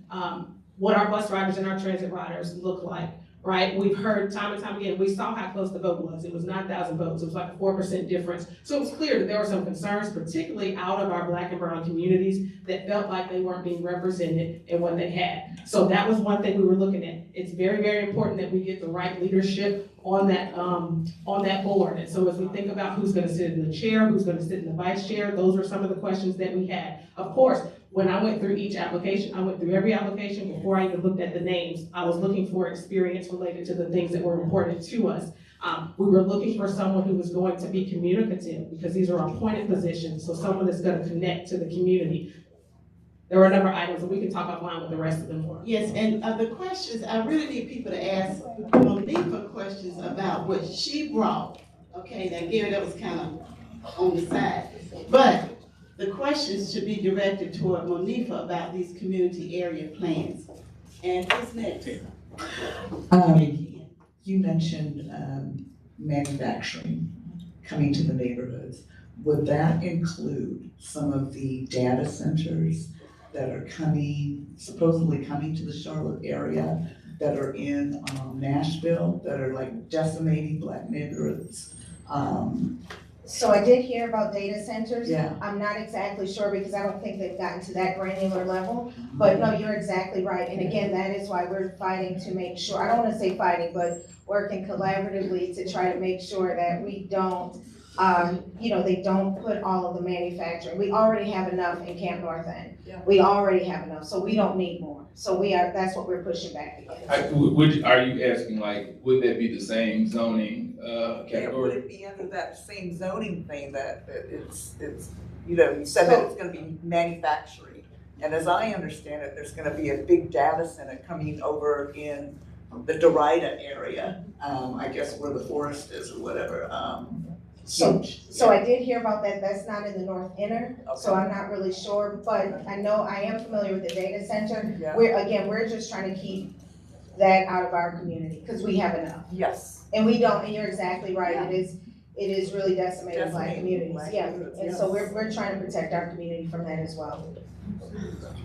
what our bus riders and our transit riders look like, right? We've heard time and time again, we saw how close the vote was. It was 9,000 votes. It was like a 4% difference. So it was clear that there were some concerns, particularly out of our Black and brown communities, that felt like they weren't being represented in what they had. So that was one thing we were looking at. It's very, very important that we get the right leadership on that board. And so as we think about who's gonna sit in the chair, who's gonna sit in the vice chair, those are some of the questions that we had. Of course, when I went through each application, I went through every application before I even looked at the names. I was looking for experience related to the things that were important to us. We were looking for someone who was going to be communicative because these are appointed positions, so someone that's gonna connect to the community. There were a number of items, and we can talk offline with the rest of them more. Yes, and the questions, I really need people to ask Monifa questions about what she brought. Okay, now Gary, that was kind of on the side. But the questions should be directed toward Monifa about these community area plans. And who's next? You mentioned manufacturing coming to the neighborhoods. Would that include some of the data centers that are supposedly coming to the Charlotte area, that are in Nashville, that are like decimating Black neighborhoods? So I did hear about data centers. Yeah. I'm not exactly sure because I don't think they've gotten to that granular level, but no, you're exactly right. And again, that is why we're fighting to make sure, I don't wanna say fighting, but working collaboratively to try to make sure that we don't, they don't put all of the manufacturing. We already have enough in Camp North End. Yeah. We already have enough, so we don't need more. So that's what we're pushing back against. Are you asking, like, would that be the same zoning category? Yeah, would it be under that same zoning thing that it's you said that it's gonna be manufacturing. And as I understand it, there's gonna be a big data center coming over in the Derrida area, I guess where the forest is or whatever. So I did hear about that. That's not in the North Inner, so I'm not really sure, but I know I am familiar with the data center. Yeah. We're just trying to keep that out of our community because we have enough. Yes. And we don't, and you're exactly right. Yeah. It is really decimating Black communities. Yeah, and so we're trying to protect our community from that as well.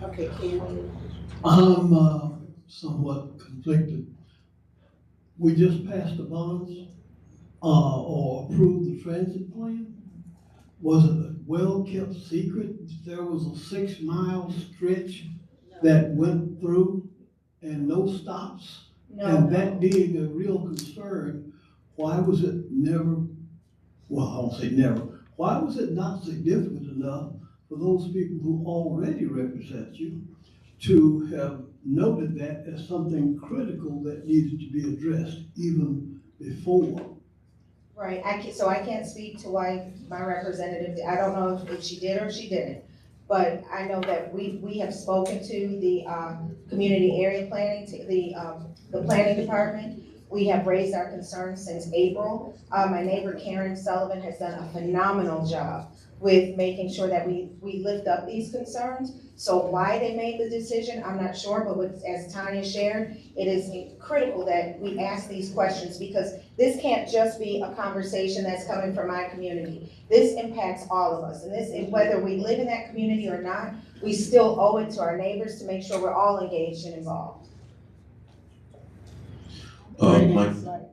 Okay, Ken. I'm somewhat conflicted. We just passed the bonds or approved the transit plan. Was it a well-kept secret? There was a 6-mile stretch that went through and no stops. No. And that being a real concern, why was it never, well, I don't say never, why was it not significant enough for those people who already represent you to have noted that as something critical that needed to be addressed even before? Right, I can't speak to why my representative, I don't know if she did or she didn't. But I know that we have spoken to the community area planning, to the planning department. We have raised our concerns since April. My neighbor Karen Sullivan has done a phenomenal job with making sure that we lift up these concerns. So why they made the decision, I'm not sure, but as Tanya shared, it is critical that we ask these questions because this can't just be a conversation that's coming from my community. This impacts all of us, and whether we live in that community or not, we still owe it to our neighbors to make sure we're all engaged and involved. Go ahead.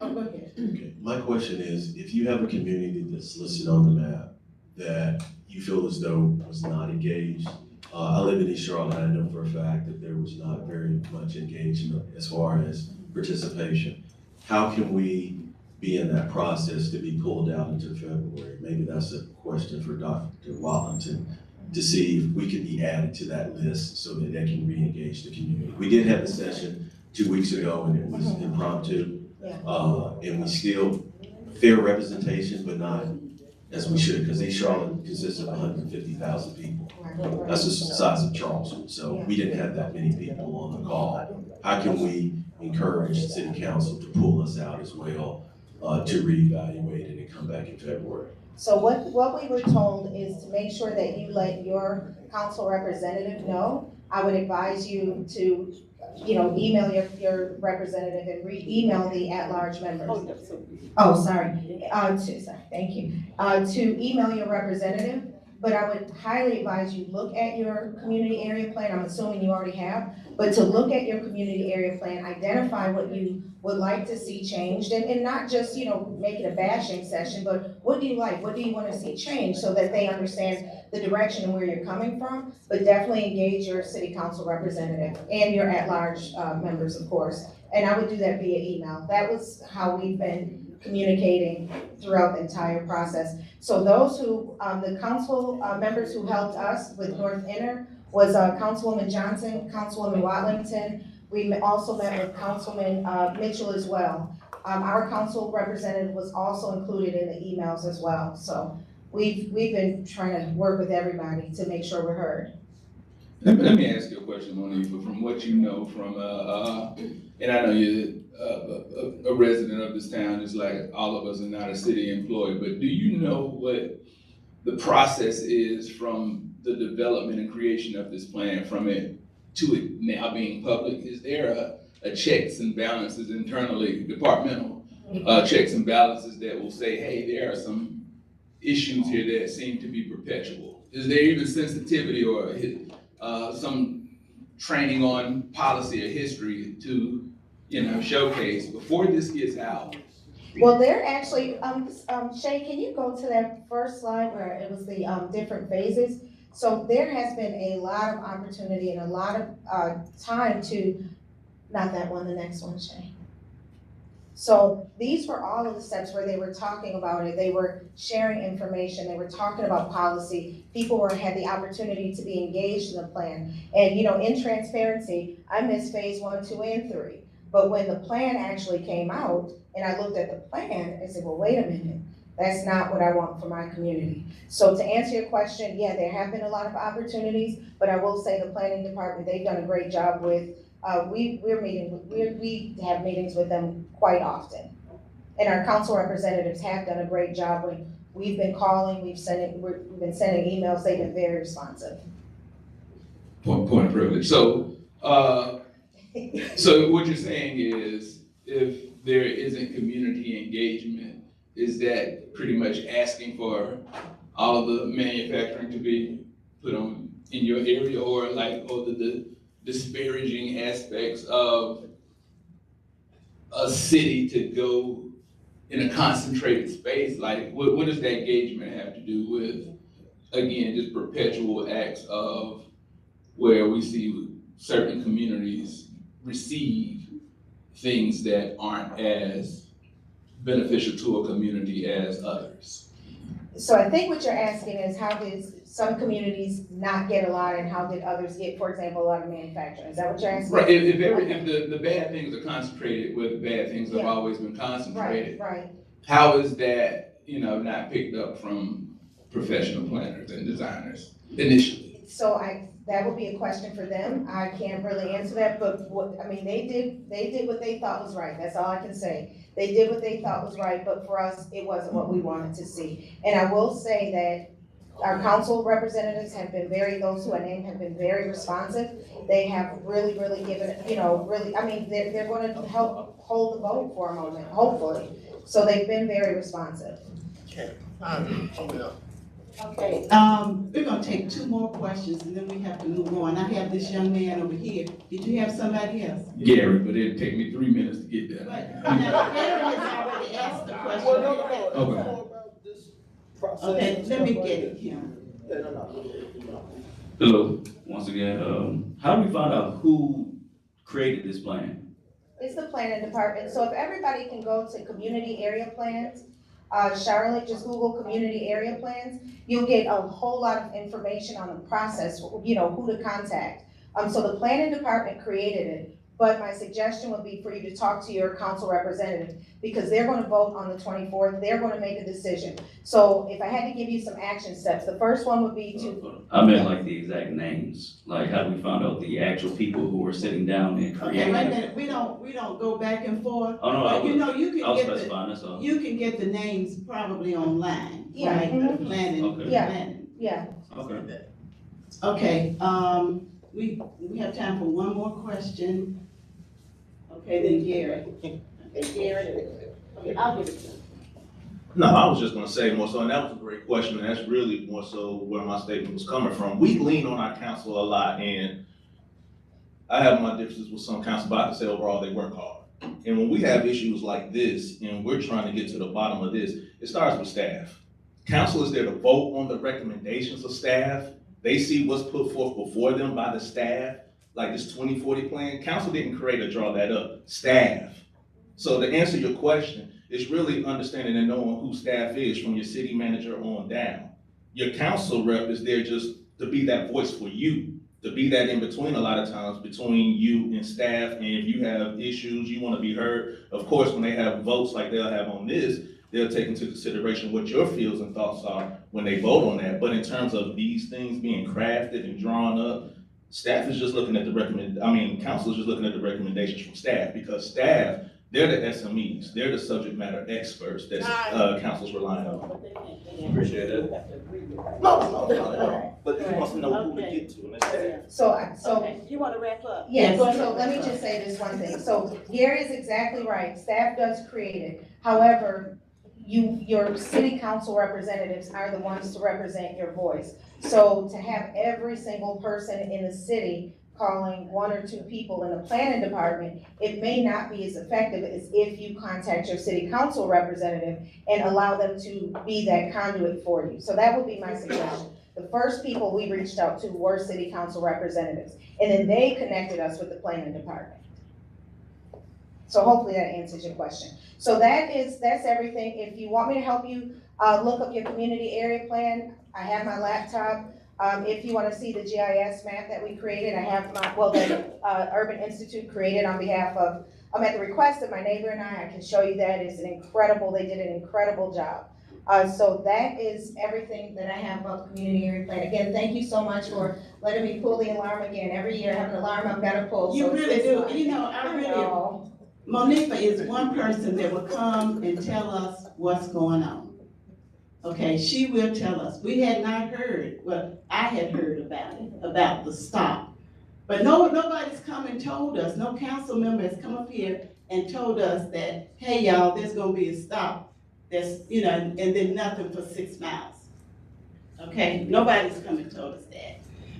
Okay. My question is, if you have a community that's listed on the map that you feel as though was not engaged? I live in East Charlotte, I know for a fact that there was not very much engagement as far as participation. How can we be in that process to be pulled out into February? Maybe that's a question for Dr. Wallington, to see if we can be added to that list so that they can re-engage the community. We did have a session 2 weeks ago and it was impromptu. And we still, fair representation, but not as we should, because East Charlotte consists of 150,000 people. That's the size of Charleston, so we didn't have that many people on the call. How can we encourage city council to pull us out as well, to reevaluate and then come back in February? So what we were told is to make sure that you let your council representative know. I would advise you to, email your representative and re-email the at-large members. Oh, sorry. Sorry, thank you. To email your representative, but I would highly advise you look at your community area plan. I'm assuming you already have, but to look at your community area plan, identify what you would like to see changed, and not just, make it a bashing session, but what do you like? What do you want to see changed so that they understand the direction and where you're coming from, but definitely engage your city council representative and your at-large members, of course. And I would do that via email. That was how we've been communicating throughout the entire process. So those who, the council members who helped us with North Inner was Councilwoman Johnson, Councilwoman Watlington. We also met with Councilman Mitchell as well. Our council representative was also included in the emails as well. So we've been trying to work with everybody to make sure we're heard. Let me ask you a question, Monifa, from what you know from, and I know you're a resident of this town, just like all of us are not a city employee, but do you know what the process is from the development and creation of this plan, from it to it now being public? Is there a checks and balances internally, departmental checks and balances that will say, hey, there are some issues here that seem to be perpetual? Is there even sensitivity or some training on policy or history to, showcase before this gets out? Well, they're actually, Shay, can you go to that first slide where it was the different phases? So there has been a lot of opportunity and a lot of time to, not that one, the next one, Shay. So these were all of the steps where they were talking about it. They were sharing information. They were talking about policy. People had the opportunity to be engaged in the plan. And, in transparency, I missed phase 1, 2, and 3. But when the plan actually came out and I looked at the plan, I said, well, wait a minute. That's not what I want for my community. So to answer your question, yeah, there have been a lot of opportunities, but I will say the planning department, they've done a great job with, we have meetings with them quite often. And our council representatives have done a great job when we've been calling, we've been sending emails, they've been very responsive. Point of privilege. So, so what you're saying is, if there isn't community engagement, is that pretty much asking for all of the manufacturing to be put on in your area, or the disparaging aspects of a city to go in a concentrated space? Like, what does that engagement have to do with, again, just perpetual acts of where we see certain communities receive things that aren't as beneficial to a community as others? So I think what you're asking is, how did some communities not get a lot and how did others get, for example, a lot of manufacturing? Is that what you're asking? Right, if the bad things are concentrated where the bad things have always been concentrated. Right. How is that, not picked up from professional planners and designers initially? So that would be a question for them. I can't really answer that, but they did what they thought was right. That's all I can say. They did what they thought was right, but for us, it wasn't what we wanted to see. And I will say that our council representatives have been those who I named have been very responsive. They have really given, they're going to help hold the vote for a moment, hopefully. So they've been very responsive. Okay. Okay, we're gonna take 2 more questions and then we have to move on. I have this young man over here. Did you have somebody else? Gary, but it'd take me 3 minutes to get there. But Gary has already asked the question. Okay. process. Okay, and let me stuff like get that. it, Kim. Yeah, no. Hello, once again, how do we find out who created this plan? It's the planning department, so if everybody can go to community area plans, Charlotte, just Google community area plans, you'll get a whole lot of information on the process, you know, who to contact. So the planning department created it, but my suggestion would be for you to talk to your council representative, because they're gonna vote on the 24th, they're gonna make a decision. So if I had to give you some action steps, the first one would be to. I meant like the exact names, like how do we find out the actual people who were sitting down and Okay, creating? wait a minute, we don't go back and forth. Oh, no, But you know, you I was can get specifying, that's all. you can get the names probably online, Yeah, right? mhm. The planning, Okay. Yeah. planning. Yeah, Okay. Okay, we have time for one more question. Okay, then Gary. Okay, Gary, okay, I'll give it to you. No, I was just gonna say more so, and that was a great question, and that's really more so where my statement was coming from. We lean on our council a lot, and I have my differences with some council, but I can say overall they work hard. And when we have issues like this, and we're trying to get to the bottom of this, it starts with staff. Council is there to vote on the recommendations of staff. They see what's put forth before them by the staff, like this 2040 plan. Council didn't create or draw that up, staff. So to answer your question, it's really understanding and knowing who staff is from your city manager on down. Your council rep is there just to be that voice for you, to be that in between a lot of times between you and staff. And if you have issues, you want to be heard. Of course, when they have votes like they'll have on this, they'll take into consideration what your feels and thoughts are when they vote on that. But in terms of these things being crafted and drawn up, staff is just looking at council is just looking at the recommendations from staff, because staff, they're the SMEs, they're the subject matter experts that council's relying on. Appreciate it. No, but he wants to know who to get to, and that's that. so, Okay, you wanna wrap up? yes, so let me just say this one thing. So Gary is exactly right. Staff does create it. However, your city council representatives are the ones to represent your voice. So to have every single person in the city calling one or two people in the planning department, it may not be as effective as if you contact your city council representative and allow them to be that conduit for you. So that would be my suggestion. The first people we reached out to were city council representatives, and then they connected us with the planning department. So hopefully that answers your question. So that's everything. If you want me to help you look up your community area plan, I have my laptop. If you want to see the GIS map that we created, I have that Urban Institute created on behalf of, at the request of my neighbor and I can show you that. It's they did an incredible job. So that is everything that I have about the community area plan. Again, thank you so much for letting me pull the alarm again. Every year I have an alarm I've got to pull. You so really it's do, fine. you know, I really, Monifa is one person that will come and tell us what's going on. Okay, she will tell us. We had not heard what I had heard about it, about the stop. But nobody's come and told us, no council member has come up here and told us that, hey, y'all, there's gonna be a stop. That's, and then nothing for 6 miles. Okay, nobody's come and told us that.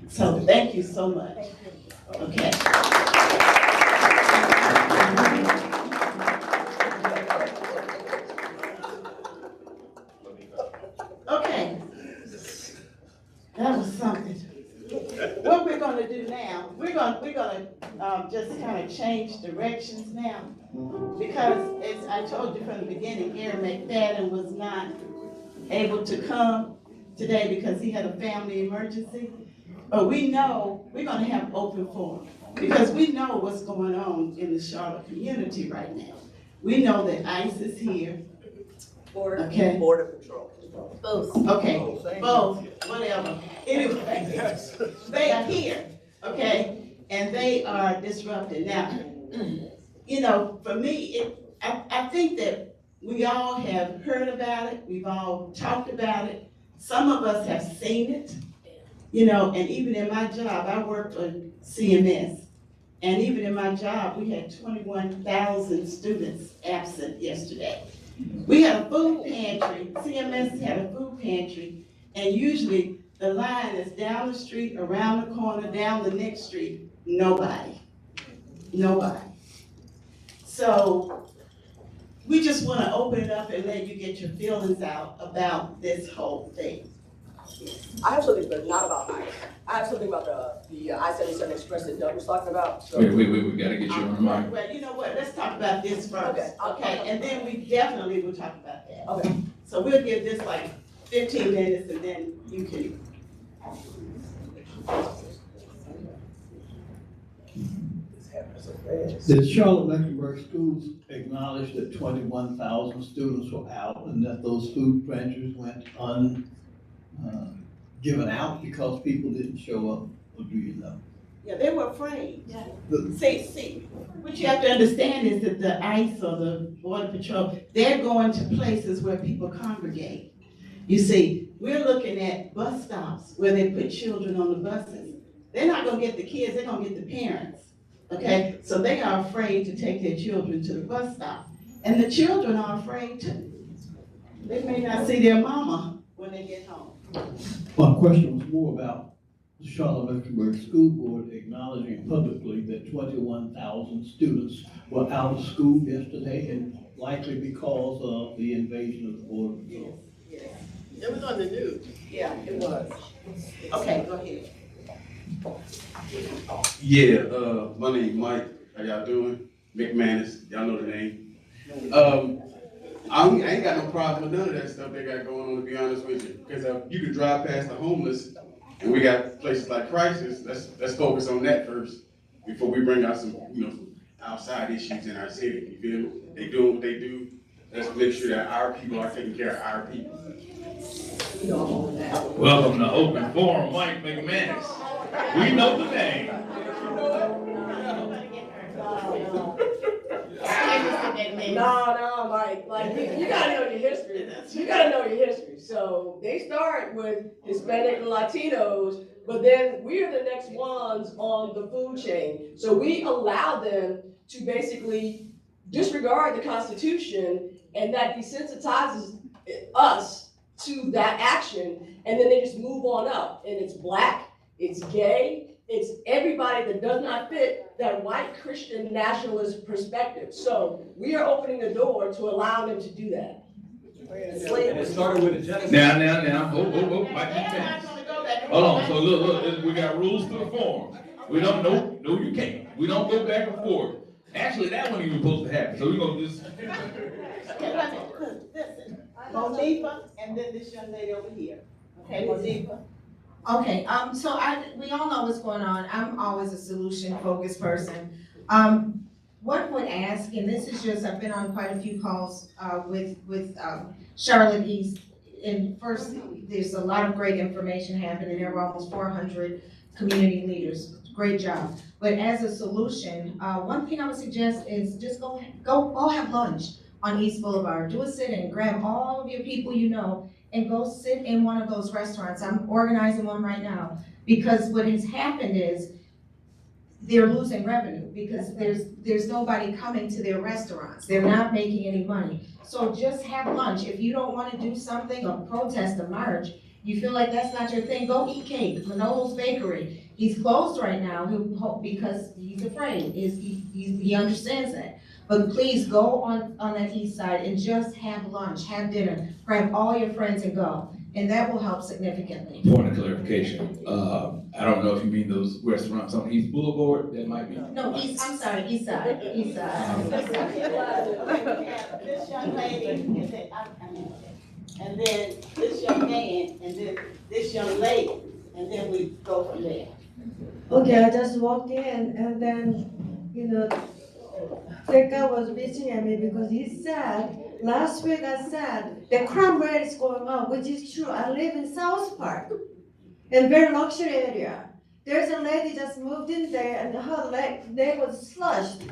So thank you so much. Okay. Okay, that was something. What we're gonna do now, we're gonna just kind of change directions now. Because as I told you from the beginning, Gary McFadden was not able to come today because he had a family emergency. But we know we're gonna have open forum because we know what's going on in the Charlotte community right now. We know that ICE is here. Okay. Border Patrol. Both. Okay, both, whatever. Anyway, they are here, okay? And they are disrupted. Now, for me, I think that we all have heard about it. We've all talked about it. Some of us have seen it, and even in my job, I worked for CMS. And even in my job, we had 21,000 students absent yesterday. We had a food pantry, CMS had a food pantry, and usually the line is down the street, around the corner, down the next street, nobody. So we just wanna open it up and let you get your feelings out about this whole thing. I have something, but not about ICE. I have something about the I-77 Express that Doug was talking about, so. Wait, we gotta get you on the mic. Well, you know what, let's talk about this first, Okay. okay? And then we definitely will talk about that. Okay. So we'll give this like 15 minutes and then you can. The Charlotte Mecklenburg schools acknowledged that 21,000 students were out and that those food pantries went given out because people didn't show up, or do you know? Yeah, they were afraid. Yeah. See, what you have to understand is that the ICE or the Border Patrol, they're going to places where people congregate. You see, we're looking at bus stops where they put children on the buses. They're not gonna get the kids, they're gonna get the parents, okay? So they are afraid to take their children to the bus stop. And the children are afraid too. They may not see their mama when they get home. My question was more about the Charlotte Mecklenburg School Board acknowledging publicly that 21,000 students were out of school yesterday, and likely because of the invasion of the Border Patrol. Yes. It was on the news. Yeah, it was. Okay, go ahead. Yeah, my name Mike. How y'all doing? McManus, y'all know the name. I ain't got no problem with none of that stuff they got going on, to be honest with you. Because you could drive past the homeless, and we got places like Crisis. Let's focus on that first before we bring out some, outside issues in our city. You feel me? They doing what they do. Let's make sure that our people are taking care of our people. Welcome to Open Forum, Mike McManus. We know the name. No, like you gotta know your history. You gotta know your history. So they start with Hispanic and Latinos, but then we are the next ones on the food chain. So we allow them to basically disregard the Constitution, and that desensitizes us to that action, and then they just move on up. And it's black, it's gay, it's everybody that does not fit that white Christian nationalist perspective. So we are opening the door to allow them to do that. It started with a genocide. Now, hold, Mike McManus. Hold on, so look, we got rules to the forum. We don't, no, you can't. We don't go back and forth. Actually, that wasn't even supposed to happen, so we're gonna just. Okay, let me, listen, Monifa, and then this young lady over here. Okay, Monifa. Okay, so we all know what's going on. I'm always a solution-focused person. One would ask, and this is just, I've been on quite a few calls with Charlotte East. And first, there's a lot of great information happening. There were almost 400 community leaders. Great job. But as a solution, one thing I would suggest is just go have lunch on East Boulevard. Do a sit-in, grab all of your people you know, and go sit in one of those restaurants. I'm organizing one right now, because what has happened is they're losing revenue because there's nobody coming to their restaurants. They're not making any money. So just have lunch. If you don't want to do something or protest a march, you feel like that's not your thing, go eat cake. Manolo's Bakery, he's closed right now because he's afraid. He understands that. But please go on that east side and just have lunch, have dinner, grab all your friends and go. And that will help significantly. Point of clarification, I don't know if you mean those restaurants on East Boulevard, that might be. No, I'm sorry, east side. This young lady, and then this young man, and then this young lady, and then we go from there. Okay, I just walked in and then, that guy was bitching at me because he said, last week I said, the crime rate is going up, which is true. I live in South Park, in very luxury area. There's a lady just moved in there and her leg was slushed.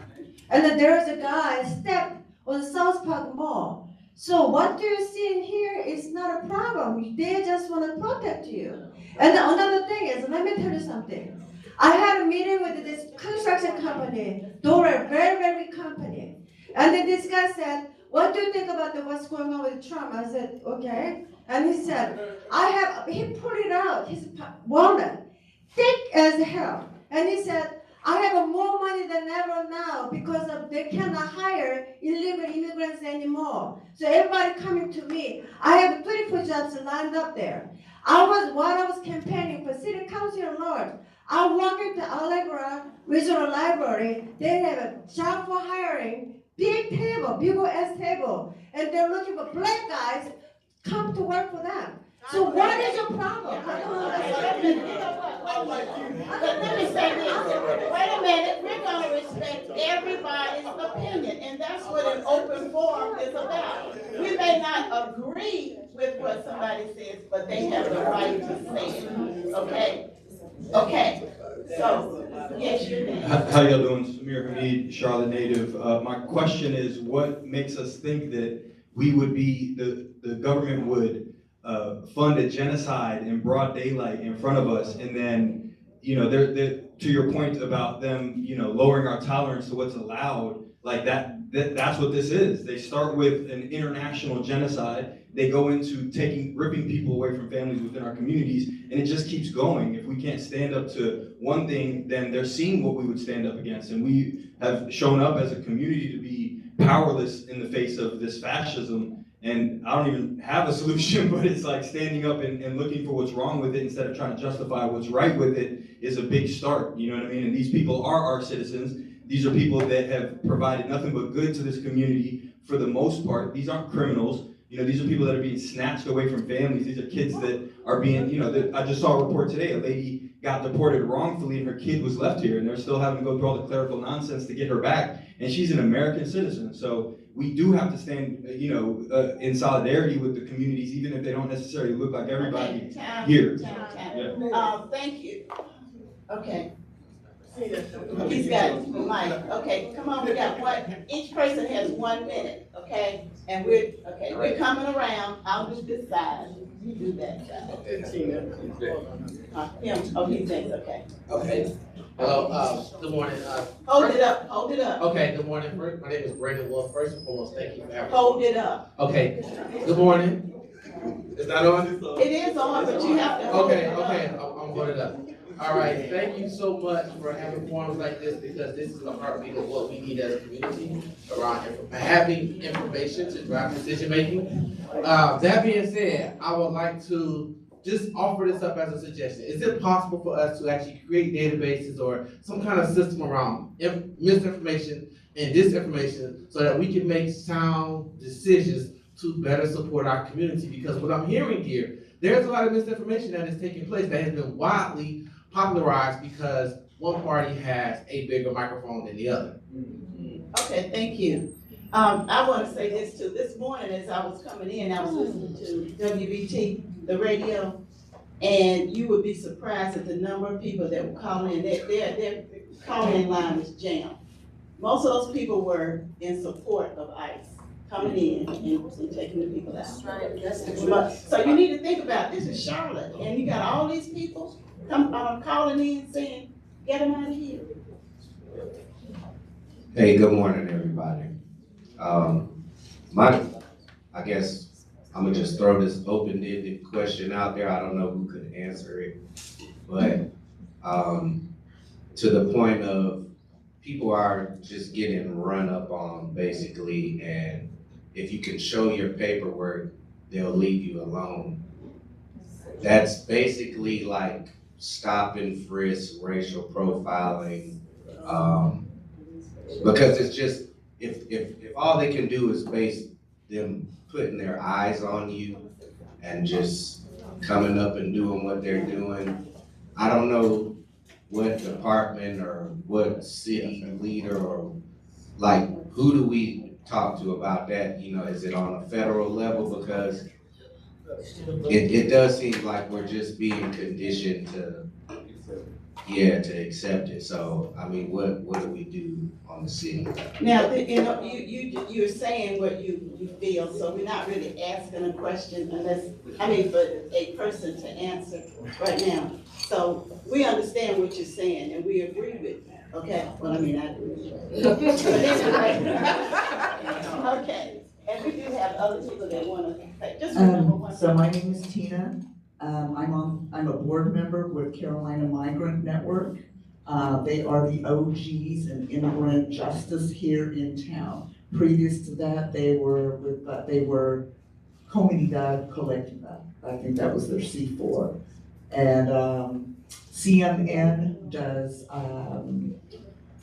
And then there's a guy stepped on the South Park Mall. So what you're seeing here is not a problem. They just want to protect you. And another thing is, let me tell you something. I had a meeting with this construction company. They were a very, very big company. And then this guy said, what do you think about what's going on with Trump? I said, okay. And he said, he pulled it out, his wallet, thick as hell. And he said, I have more money than ever now because they cannot hire illegal immigrants anymore. So everybody coming to me. I have 34 jobs lined up there. While I was campaigning for city council in Lord, I walked into Allegra Regional Library. They have a job for hiring, big table, big old ass table, and they're looking for black guys come to work for them. So what is your problem? Let me say this, wait a minute, we're gonna respect everybody's opinion, and that's what an open forum is about. We may not agree with what somebody says, but they have the right to say it, okay? Okay, so, yes, you're next. How y'all doing? Samir Hamid, Charlotte native. My question is, what makes us think that we would be, the government would fund a genocide in broad daylight in front of us, and then, you know, to your point about them, you know, lowering our tolerance to what's allowed, like that's what this is. They start with an international genocide. They go into ripping people away from families within our communities, and it just keeps going. If we can't stand up to one thing, then they're seeing what we would stand up against, and we have shown up as a community to be powerless in the face of this fascism. And I don't even have a solution, but it's like standing up and looking for what's wrong with it instead of trying to justify what's right with it is a big start, you know what I mean? And these people are our citizens. These are people that have provided nothing but good to this community for the most part. These aren't criminals. You know, these are people that are being snatched away from families. These are kids that are being, you know, I just saw a report today, a lady got deported wrongfully and her kid was left here, and they're still having to go through all the clerical nonsense to get her back. And she's an American citizen. So we do have to stand, you know, in solidarity with the communities, even if they don't necessarily look like everybody here. Yeah. Thank you. Okay. He's got the mic. Okay, come on, we got one. Each person has 1 minute, okay? And we're coming around. I'll do this side. You do that side. Him. Oh, he's next. Okay. Okay. Hello. Good morning. Hold it up. Hold it up. Okay. Good morning. My name is Brandon Wolf. First and foremost, thank you for having me. Hold it up. Okay. Good morning. Is that on? It is on, but you have to. Okay. Okay. I'm holding it up. All right. Thank you so much for having forums like this, because this is the heartbeat of what we need as a community around having information to drive decision making. That being said, I would like to just offer this up as a suggestion. Is it possible for us to actually create databases or some kind of system around misinformation and disinformation so that we can make sound decisions to better support our community? Because what I'm hearing here, there's a lot of misinformation that is taking place that has been widely popularized because one party has a bigger microphone than the other. Okay, thank you. I want to say this too. This morning as I was coming in, I was listening to WBT, the radio, and you would be surprised at the number of people that were calling in. Their calling line was jammed. Most of those people were in support of ICE coming in and taking the people out. That's right. So you need to think about, this is Charlotte, and you got all these people calling in saying, get them out of here. Hey, good morning, everybody. I guess I'm gonna just throw this open-ended question out there. I don't know who could answer it, but to the point of people are just getting run up on basically, and if you can show your paperwork, they'll leave you alone. That's basically like stop and frisk, racial profiling, because it's just, if all they can do is base them putting their eyes on you and just coming up and doing what they're doing, I don't know what department or what city leader or like, who do we talk to about that? You know, is it on a federal level? Because it does seem like we're just being conditioned to accept it. So, I mean, what do we do on the city? Now, you know, you're saying what you feel, so we're not really asking a question for a person to answer right now. So we understand what you're saying and we agree with you, okay? Well, I mean, I agree with you. But anyway, okay. And we do have other people that want to say, just remember one. So my name is Tina. I'm a board member with Carolina Migrant Network. They are the OGs in immigrant justice here in town. Previous to that, they were Comunidad Colectiva. I think that was their C4. And CMN does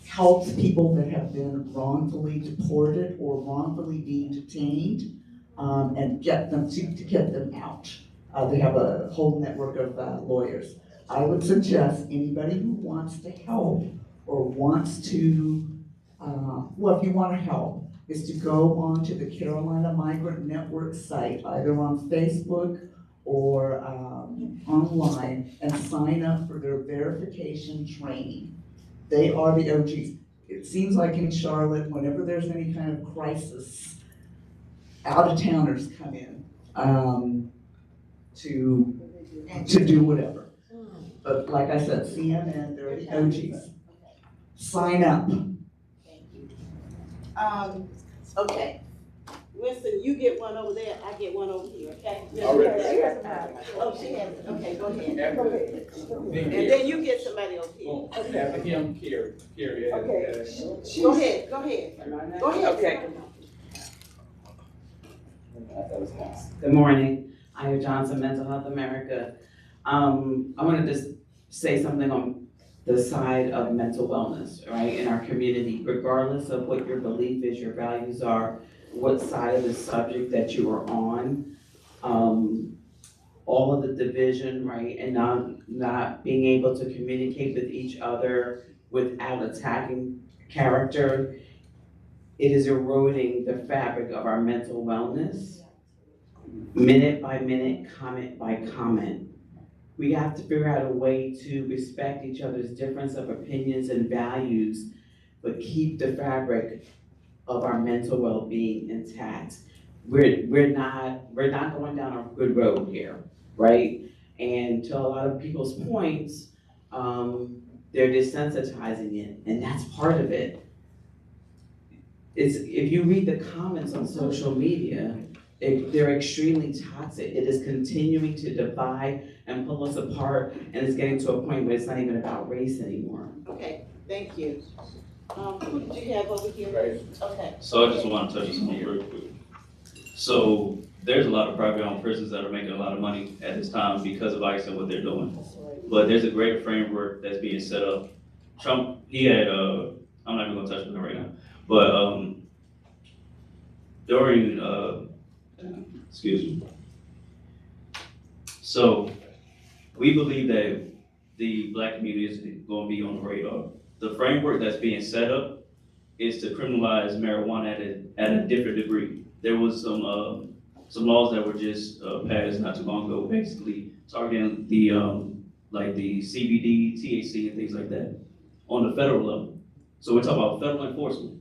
helps people that have been wrongfully deported or wrongfully being detained and get them to get them out. They have a whole network of lawyers. I would suggest anybody who wants to help or wants to, well, if you want to help, is to go on to the Carolina Migrant Network site, either on Facebook or online, and sign up for their verification training. They are the OGs. It seems like in Charlotte, whenever there's any kind of crisis, out-of-towners come in to do whatever. But like I said, CNN, they're the OGs. Sign up. Okay. Winston, you get one over there, I get one over here, okay? Oh, she has it, okay, go ahead. And then you get somebody over here. After him, Carrie. Okay. Go ahead. Okay. Good morning. Aya Johnson, Mental Health America. I wanted to say something on the side of mental wellness, right, in our community, regardless of what your belief is, your values are, what side of the subject that you are on, all of the division, right, and not being able to communicate with each other without attacking character, it is eroding the fabric of our mental wellness, minute by minute, comment by comment. We have to figure out a way to respect each other's difference of opinions and values, but keep the fabric of our mental well-being intact. We're not going down a good road here, right? And to a lot of people's points, they're desensitizing it, and that's part of it. If you read the comments on social media, they're extremely toxic. It is continuing to divide and pull us apart, and it's getting to a point where it's not even about race anymore. Okay, thank you. Who did you have over here? Okay. So I just want to touch on something real quick. So there's a lot of private owned prisons that are making a lot of money at this time because of ICE and what they're doing. But there's a greater framework that's being set up. Trump, he had, I'm not even gonna touch on it right now, but during, excuse me. So we believe that the Black community is gonna be on the radar. The framework that's being set up is to criminalize marijuana at a different degree. There was some laws that were just passed not too long ago, basically targeting the like the CBD, THC, and things like that on the federal level. So we're talking about federal enforcement.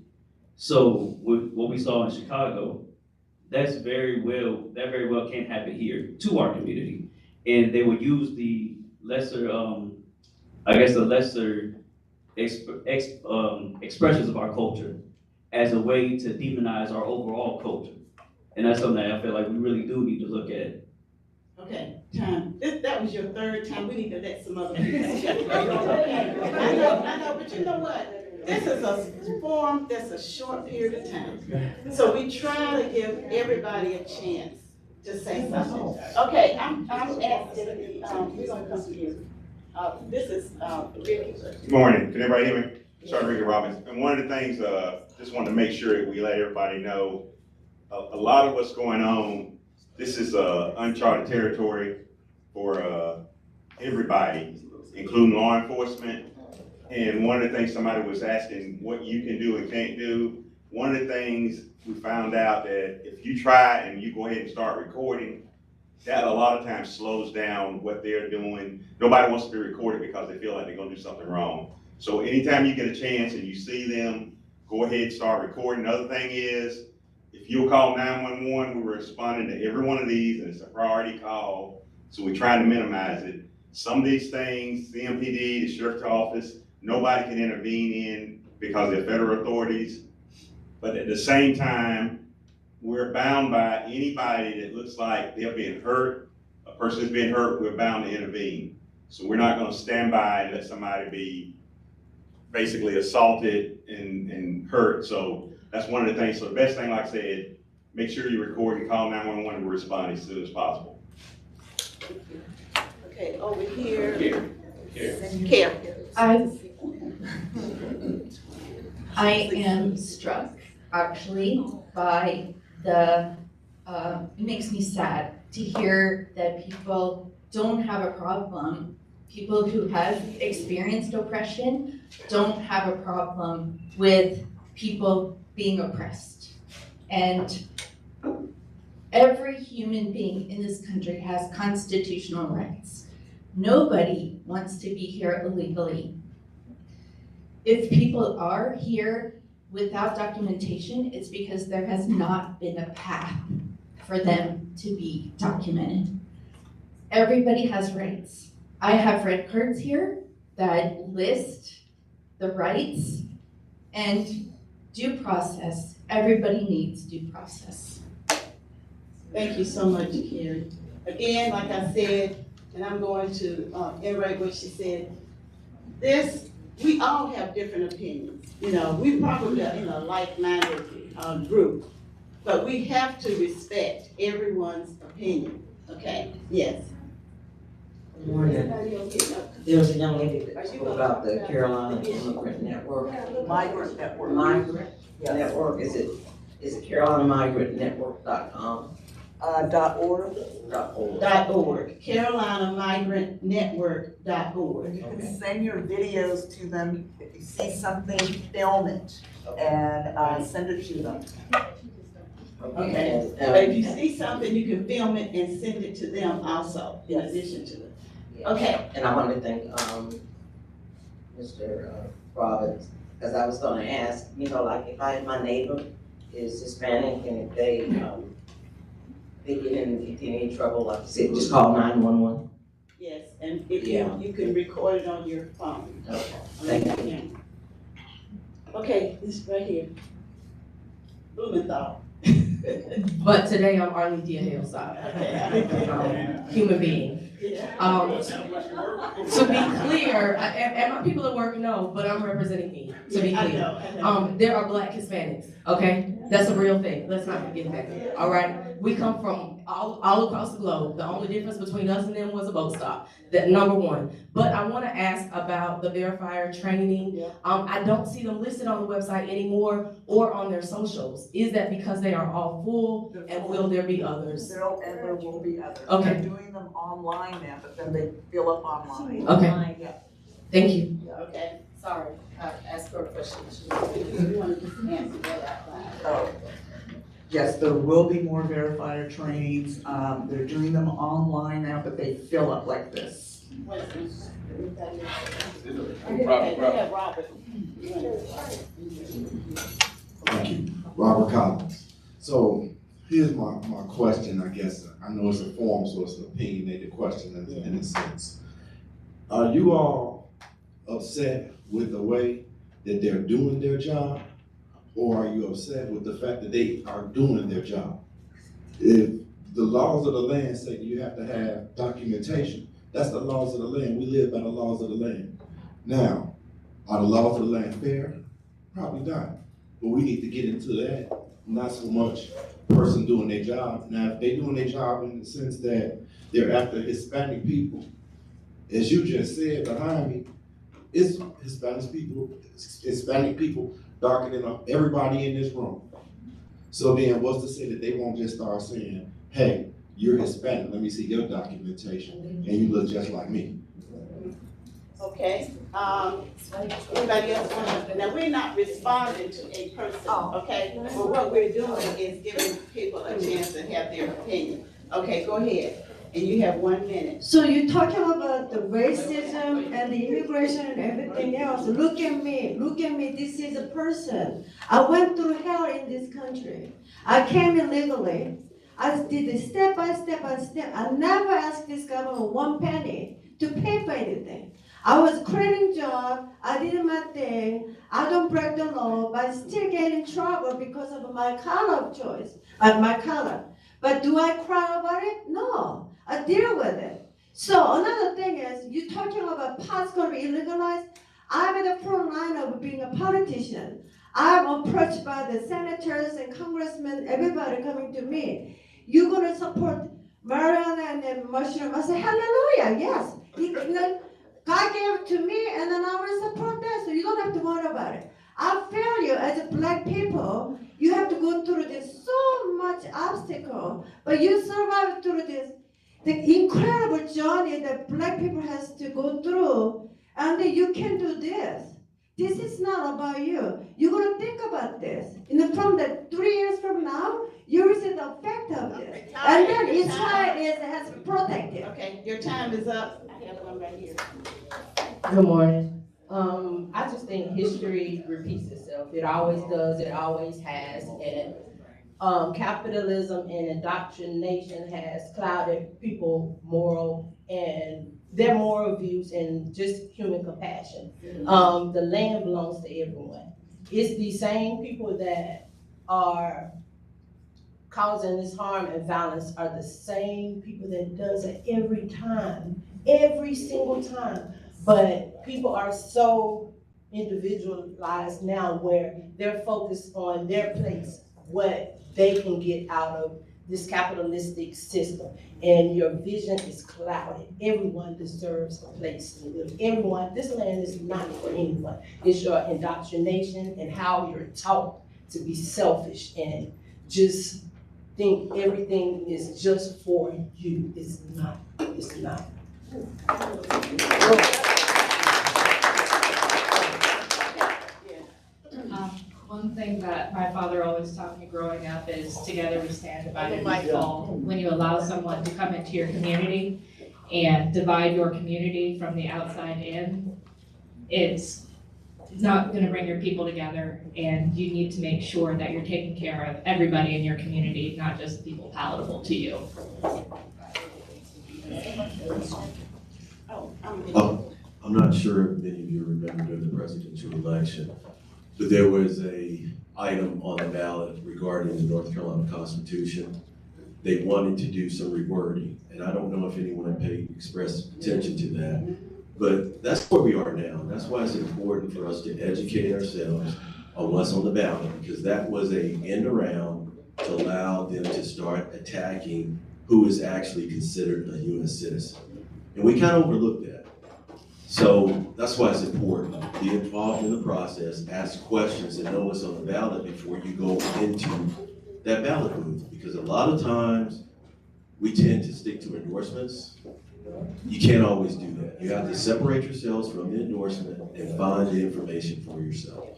So with what we saw in Chicago, that very well can't happen here to our community, and they would use the lesser, the lesser expressions of our culture as a way to demonize our overall culture. And that's something that I feel like we really do need to look at. Okay, time. That was your third time. We need to let some other people. I know, but you know what? This is a forum that's a short period of time. So we try to give everybody a chance to say something. Okay, I'm asking, we're gonna come to you. This is Ricky. Good morning. Can everybody hear me? Sergeant Ricky Robbins. And one of the things, just wanted to make sure that we let everybody know, a lot of what's going on, this is uncharted territory for everybody, including law enforcement. And one of the things somebody was asking what you can do and can't do. One of the things we found out that if you try and you go ahead and start recording, that a lot of times slows down what they're doing. Nobody wants to be recorded because they feel like they're gonna do something wrong. So anytime you get a chance and you see them, go ahead and start recording. Another thing is, if you'll call 911, we're responding to every one of these, and it's a priority call. So we're trying to minimize it. Some of these things, the MPD, the sheriff's office, nobody can intervene in because they're federal authorities. But at the same time, we're bound by anybody that looks like they're being hurt, a person's being hurt, we're bound to intervene. So we're not gonna stand by and let somebody be basically assaulted and hurt. So that's one of the things. So the best thing, like I said, make sure you record and call 911 and we'll respond as soon as possible. Okay, over here. Here. I am struck actually by the, it makes me sad to hear that people don't have a problem. People who have experienced oppression don't have a problem with people being oppressed. And every human being in this country has constitutional rights. Nobody wants to be here illegally. If people are here without documentation, it's because there has not been a path for them to be documented. Everybody has rights. I have red cards here that list the rights and due process. Everybody needs due process. Thank you so much, Carrie. Again, like I said, and I'm going to iterate what she said, we all have different opinions. You know, we probably are in a like-minded group, but we have to respect everyone's opinion, okay? Yes. Good morning. There was a young lady that spoke about the Carolina Immigrant Network. Migrant Network. Migrant Network, is it CarolinaMigrantNetwork.com? .org. .org. CarolinaMigrantNetwork.org. You can send your videos to them. If you see something, film it and send it to them. Okay. But if you see something, you can film it and send it to them also, in addition to it. Okay. And I want to thank Mr. Robbins, because I was going to ask, you know, like if my neighbor is Hispanic and if they get in any trouble, like I said, just call 911. Yes, and if you can record it on your phone. Okay, thank you. Okay, this right here. Blumenthal. But today I'm Arlene Hillside, human being. To be clear, and my people at work know, but I'm representing me, to be clear. There are Black Hispanics, okay? That's a real thing. Let's not forget that, all right? We come from all across the globe. The only difference between us and them was a boat stop. That number one. But I want to ask about the verifier training. I don't see them listed on the website anymore or on their socials. Is that because they are all full, and will there be others? And there will be others. Okay. They're doing them online now, but then they fill up online. Okay. Yeah. Thank you. Okay. Sorry, I asked her a question. You want to just answer that out loud. Yes, there will be more verifier trainings. They're doing them online now, but they fill up like this. Robert. Thank you. Robert Collins. So here's my question, I guess. I know it's a form, so it's an opinionated question in a sense. Are you all upset with the way that they're doing their job? Or are you upset with the fact that they are doing their job? If the laws of the land say you have to have documentation, that's the laws of the land. We live by the laws of the land. Now, are the laws of the land fair? Probably not. But we need to get into that. Not so much person doing their job. Now, if they're doing their job in the sense that they're after Hispanic people, as you just said behind me, it's Hispanic people darker than everybody in this room. So then what's to say that they won't just start saying, hey, you're Hispanic, let me see your documentation, and you look just like me. Okay, anybody else want to, now we're not responding to a person, okay? But what we're doing is giving people a chance to have their opinion. Okay, go ahead, and you have 1 minute. So you're talking about the racism and the immigration and everything else. Look at me, this is a person. I went through hell in this country. I came illegally. I did it step by step by step. I never asked this government 1 penny to pay for anything. I was creating job, I did my thing, I don't break the law, but I still get in trouble because of my color of choice, my color. But do I cry about it? No, I deal with it. So another thing is, you're talking about pot's gonna be illegalized. I'm in the front line of being a politician. I'm approached by the senators and congressmen, everybody coming to me. You're gonna support marijuana and then mushroom. I say, hallelujah, yes. God gave it to me and then I will support that, so you don't have to worry about it. I feel you as a black people, you have to go through this so much obstacle, but you survive through this, the incredible journey that black people has to go through, and then you can do this. This is not about you. You're gonna think about this. From the 3 years from now, you will see the effect of this. And then Israel has protected. Okay, your time is up. I have one right here. Good morning. I just think history repeats itself. It always does, it always has, and capitalism and indoctrination has clouded people's moral and their moral views and just human compassion. The land belongs to everyone. It's the same people that are causing this harm and violence are the same people that does it every time, every single time. But people are so individualized now where they're focused on their place, what they can get out of this capitalistic system. And your vision is clouded. Everyone deserves a place to live. Everyone, this land is not for anyone. It's your indoctrination and how you're taught to be selfish and just think everything is just for you. It's not, it's not. One thing that my father always taught me growing up is together we stand, divided we fall. When you allow someone to come into your community and divide your community from the outside in, it's not gonna bring your people together, and you need to make sure that you're taking care of everybody in your community, not just people palatable to you. I'm not sure if many of you remember during the presidential election, but there was a item on the ballot regarding the North Carolina Constitution. They wanted to do some rewording, and I don't know if anyone expressed attention to that, but that's where we are now. That's why it's important for us to educate ourselves on what's on the ballot, because that was a end around to allow them to start attacking who is actually considered a U.S. citizen. And we kind of overlooked that. So that's why it's important. Be involved in the process, ask questions, and know what's on the ballot before you go into that ballot booth. Because a lot of times we tend to stick to endorsements. You can't always do that. You have to separate yourselves from the endorsement and find the information for yourself.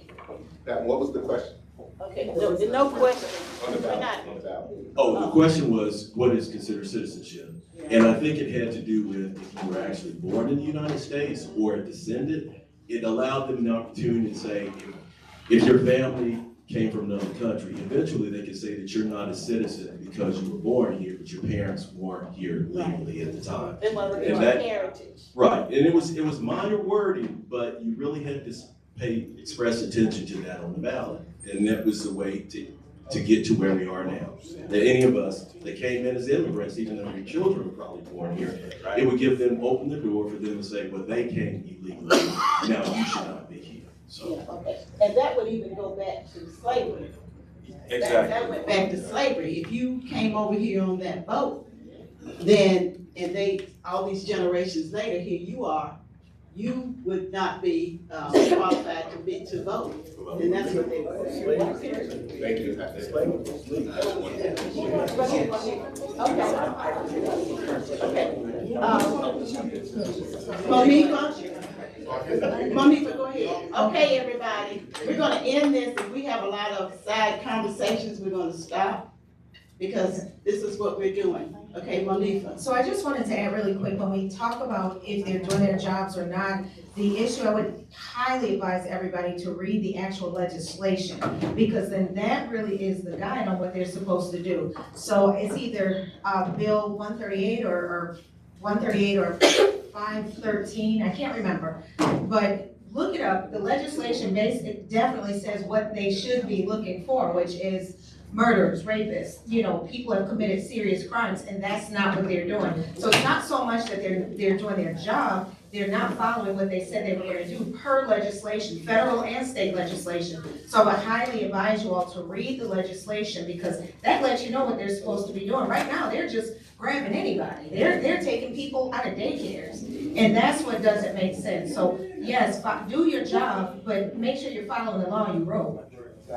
What was the question? Okay, no question. On the ballot. Oh, the question was, what is considered citizenship? And I think it had to do with if you were actually born in the United States or a descendant. It allowed them the opportunity to say, if your family came from another country, eventually they could say that you're not a citizen because you were born here, but your parents weren't here legally at the time. They want to And do heritage. right, and it was minor wording, but you really had to express attention to that on the ballot. And that was the way to get to where we are now. That any of us that came in as immigrants, even though your children were probably born here, it would open the door for them to say, well, they came illegally, now you should not be here. So. Yeah, okay. And that would even go back to slavery. Exactly. That went back to slavery. If you came over here on that boat, then, and all these generations later, here you are, you would not be qualified to vote. And that's what they were saying. Thank you. Monica, go ahead. Okay, everybody, we're gonna end this. If we have a lot of side conversations, we're gonna stop because this is what we're doing. Okay, Monica. So I just wanted to add really quick, when we talk about if they're doing their jobs or not, the issue, I would highly advise everybody to read the actual legislation, because then that really is the guide on what they're supposed to do. So it's either Bill 138 or 138 or 513, I can't remember. But look it up, the legislation it definitely says what they should be looking for, which is murderers, rapists, people have committed serious crimes, and that's not what they're doing. So it's not so much that they're doing their job, they're not following what they said they were gonna do per legislation, federal and state legislation. So I would highly advise you all to read the legislation, because that lets you know what they're supposed to be doing. Right now, they're just grabbing anybody. They're taking people out of daycares, and that's what doesn't make sense. So yes, do your job, but make sure you're following the law you wrote.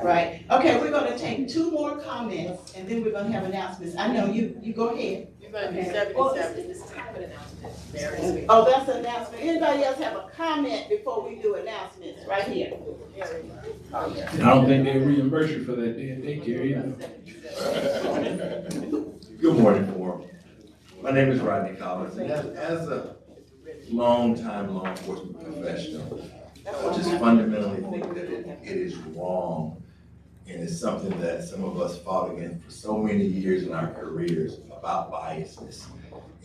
Right, okay, we're gonna take 2 more comments, and then we're gonna have announcements. I know you go ahead. You're gonna do 77, this is an announcement. Very Oh, that's an announcement. Anybody else have a comment before we do announcements? Right here. I don't think they reimburse you for that daycare either. Good morning, Forum. My name is Rodney Collins, and as a long-time law enforcement professional, I just fundamentally think that it is wrong, and it's something that some of us fought against for so many years in our careers about biasness.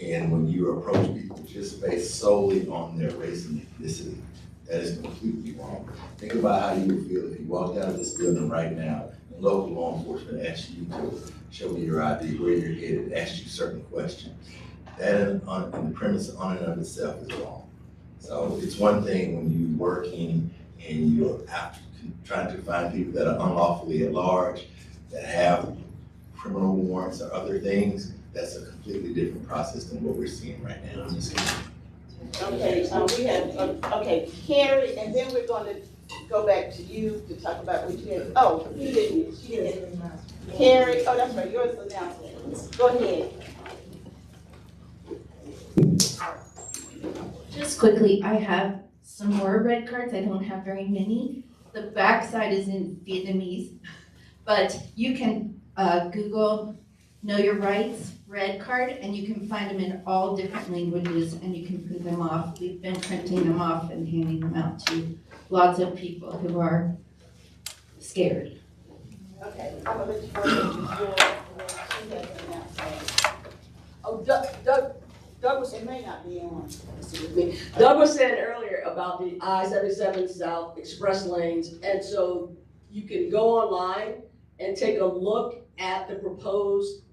And when you approach people just based solely on their race and ethnicity, that is completely wrong. Think about how you would feel if you walked out of this building right now and local law enforcement asked you to show me your ID, where you're headed, asked you certain questions. That in the premise on and of itself is wrong. So it's one thing when you're working and you're trying to find people that are unlawfully at large, that have criminal warrants or other things. That's a completely different process than what we're seeing right now. Okay, we have, okay, Carrie, and then we're gonna go back to you to talk about what you had. Oh, you didn't, she didn't. Carrie, oh, that's right, yours is announcement. Go ahead. Just quickly, I have some more red cards. I don't have very many. The back side is in Vietnamese, but you can Google Know Your Rights red card, and you can find them in all different languages, and you can print them off. We've been printing them off and handing them out to lots of people who are scared. Okay, I'm gonna let you go. Oh, Doug was, it may not be on. Doug was saying earlier about the I-77 South express lanes, and so you can go online and take a look at the proposed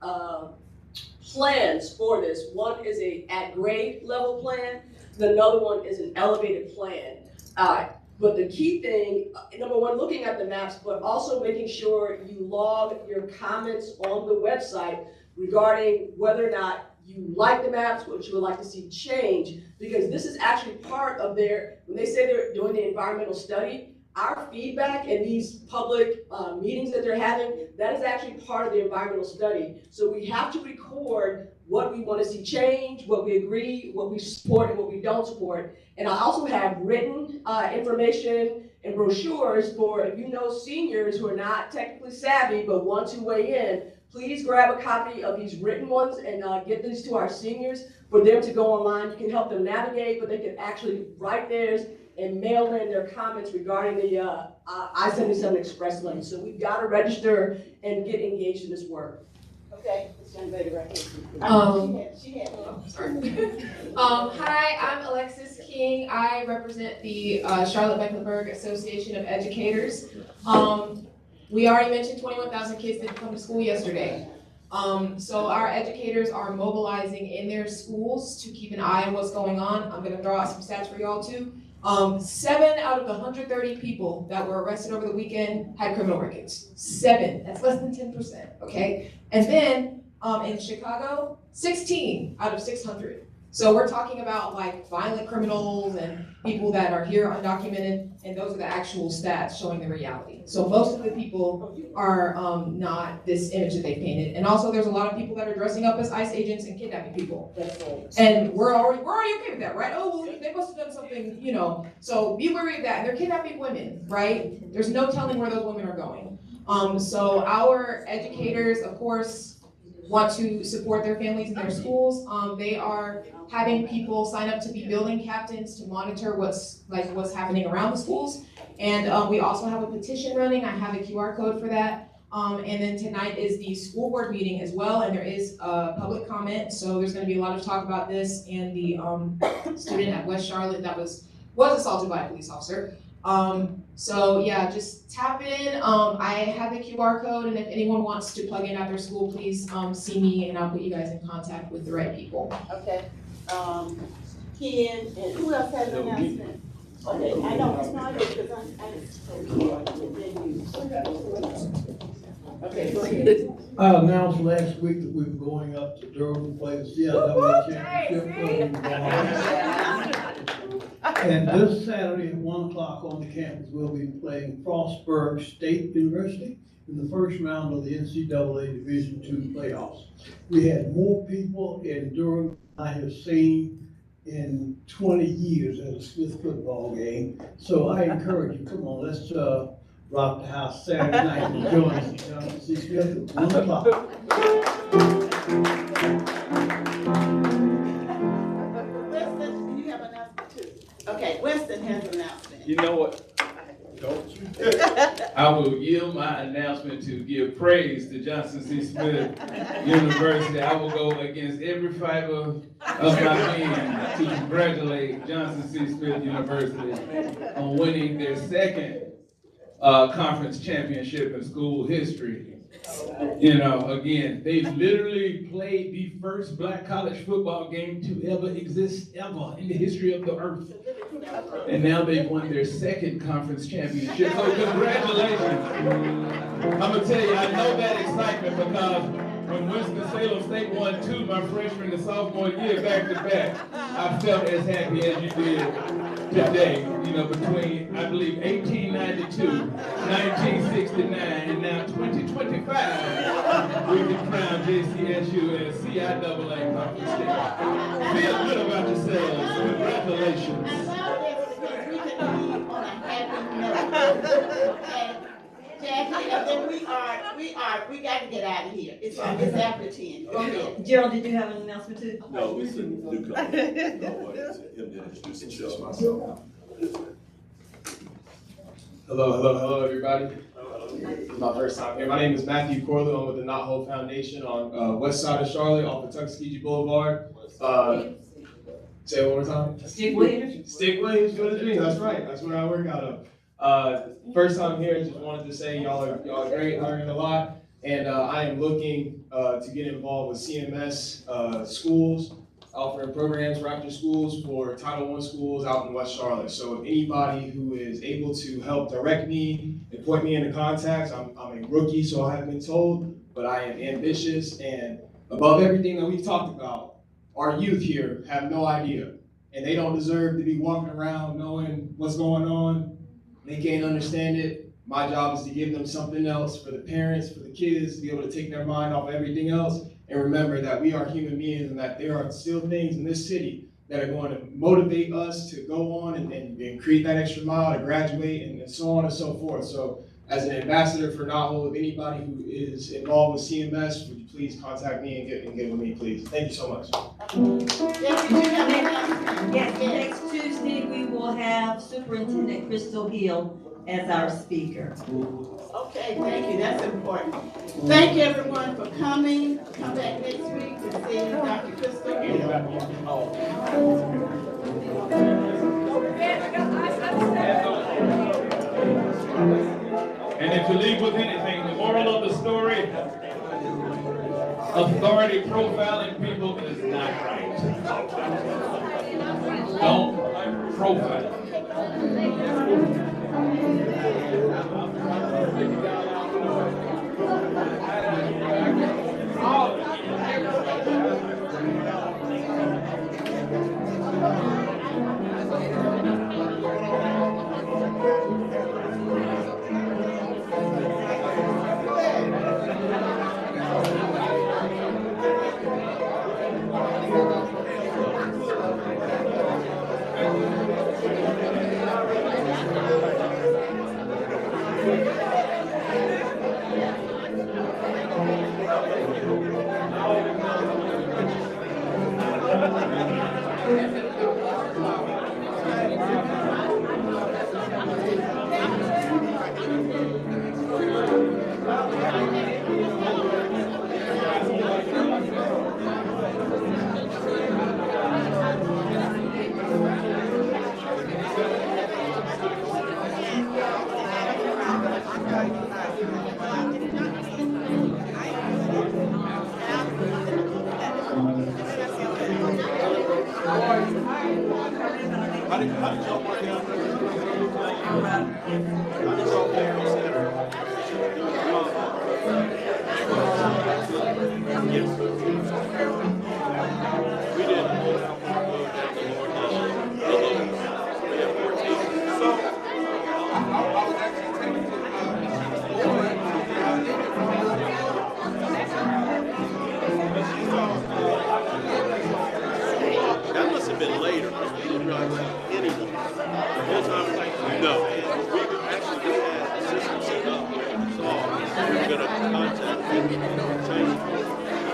plans for this. One is a at grade level plan, another one is an elevated plan. But the key thing, number one, looking at the maps, but also making sure you log your comments on the website regarding whether or not you like the maps, what you would like to see change, because this is actually part of when they say they're doing the environmental study, our feedback in these public meetings that they're having, that is actually part of the environmental study. So we have to record what we want to see change, what we agree, what we support, and what we don't support. And I also have written information and brochures for, if you know seniors who are not technically savvy but want to weigh in, please grab a copy of these written ones and get these to our seniors for them to go online. You can help them navigate, but they can actually write theirs and mail in their comments regarding the I-77 express lane. So we've got to register and get engaged in this work. Okay, this young lady right here. Hi, I'm Alexis King. I represent the Charlotte-Mecklenburg Association of Educators. We already mentioned 21,000 kids didn't come to school yesterday. So our educators are mobilizing in their schools to keep an eye on what's going on. I'm gonna throw out some stats for y'all too. 7 out of the 130 people that were arrested over the weekend had criminal records. 7, that's less than 10%, okay? And then in Chicago, 16 out of 600. So we're talking about like violent criminals and people that are here undocumented, and those are the actual stats showing the reality. So most of the people are not this image that they painted. And also there's a lot of people that are dressing up as ICE agents and kidnapping people. And we're already okay with that, right? Oh, well, they must have done something, you know. So be wary of that. And they're kidnapping women, right? There's no telling where those women are going. So our educators, of course, want to support their families and their schools. They are having people sign up to be building captains to monitor what's happening around the schools. And we also have a petition running. I have a QR code for that. And then tonight is the school board meeting as well, and there is public comment. So there's gonna be a lot of talk about this and the student at West Charlotte that was assaulted by a police officer. So yeah, just tap in. I have a QR code, and if anyone wants to plug in at their school, please see me, and I'll put you guys in contact with the right people. Okay, Ken, and who else has an announcement? Okay, I know, it's not it, because I just told Ken, and then you. Okay, go ahead. I announced last week that we were going up to Durham to play the CIAA championship. And this Saturday at 1 o'clock on the campus, we'll be playing Frostburg State University in the first round of the NCAA Division II playoffs. We had more people in Durham than I have seen in 20 years at a Smith football game. So I encourage you, come on, let's rock the house Saturday night and join us at Johnson C. Smith at 1 o'clock. Winston, you have an announcement too? Okay, Winston has an announcement. You know what? Don't you? I will yield my announcement to give praise to Johnson C. Smith University. I will go against every fiber of my being to congratulate Johnson C. Smith University on winning their second conference championship in school history. You know, again, they literally played the first black college football game to ever exist ever in the history of the earth. And now they've won their second conference championship. So congratulations. I'm gonna tell you, I know that excitement because when Winston-Salem State won 2 my freshman and sophomore year back to back, I felt as happy as you did today. You know, between, I believe, 1892, 1969, and now 2025, we can crown JCSU as CIAA conference champion. Feel good about yourselves. Congratulations. We can leave on a happy note. Jackie, and then we got to get out of here. It's after 10. Go ahead. Gerald, did you have an announcement too? No, it's a newcomer. No, it's him to introduce himself. Hello, everybody. This is my first time here. My name is Matthew Corley. I'm with the Not Whole Foundation on west side of Charlotte off of Tuskegee Boulevard. Say it one more time. Stick Williams. Stick Williams for the dream. That's right. That's where I work out of. First time here. Just wanted to say y'all are great, learning a lot, and I am looking to get involved with CMS schools, offering programs for after schools for Title I schools out in West Charlotte. So if anybody who is able to help direct me and point me into contacts, I'm a rookie, so I haven't been told, but I am ambitious, and above everything that we've talked about, our youth here have no idea, and they don't deserve to be walking around knowing what's going on. They can't understand it. My job is to give them something else for the parents, for the kids, to be able to take their mind off everything else and remember that we are human beings and that there are still things in this city that are going to motivate us to go on and create that extra mile to graduate and so on and so forth. So as an ambassador for Not Whole, if anybody who is involved with CMS, would you please contact me and get with me, please. Thank you so much. Yes, next Tuesday we will have Superintendent Crystal Hill as our speaker. Okay, thank you, that's important. Thank you everyone for coming. Come back next week to see Dr. Crystal Hill. And if you leave with anything, the moral of the story, authority profiling people is not right. Don't profile. Thank you. That must have been later, because we didn't realize anything. The whole time, we no, we actually just had a system set up, so we were gonna contact people, change,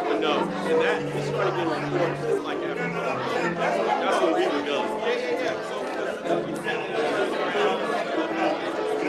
but no, and that, we started getting reports, like,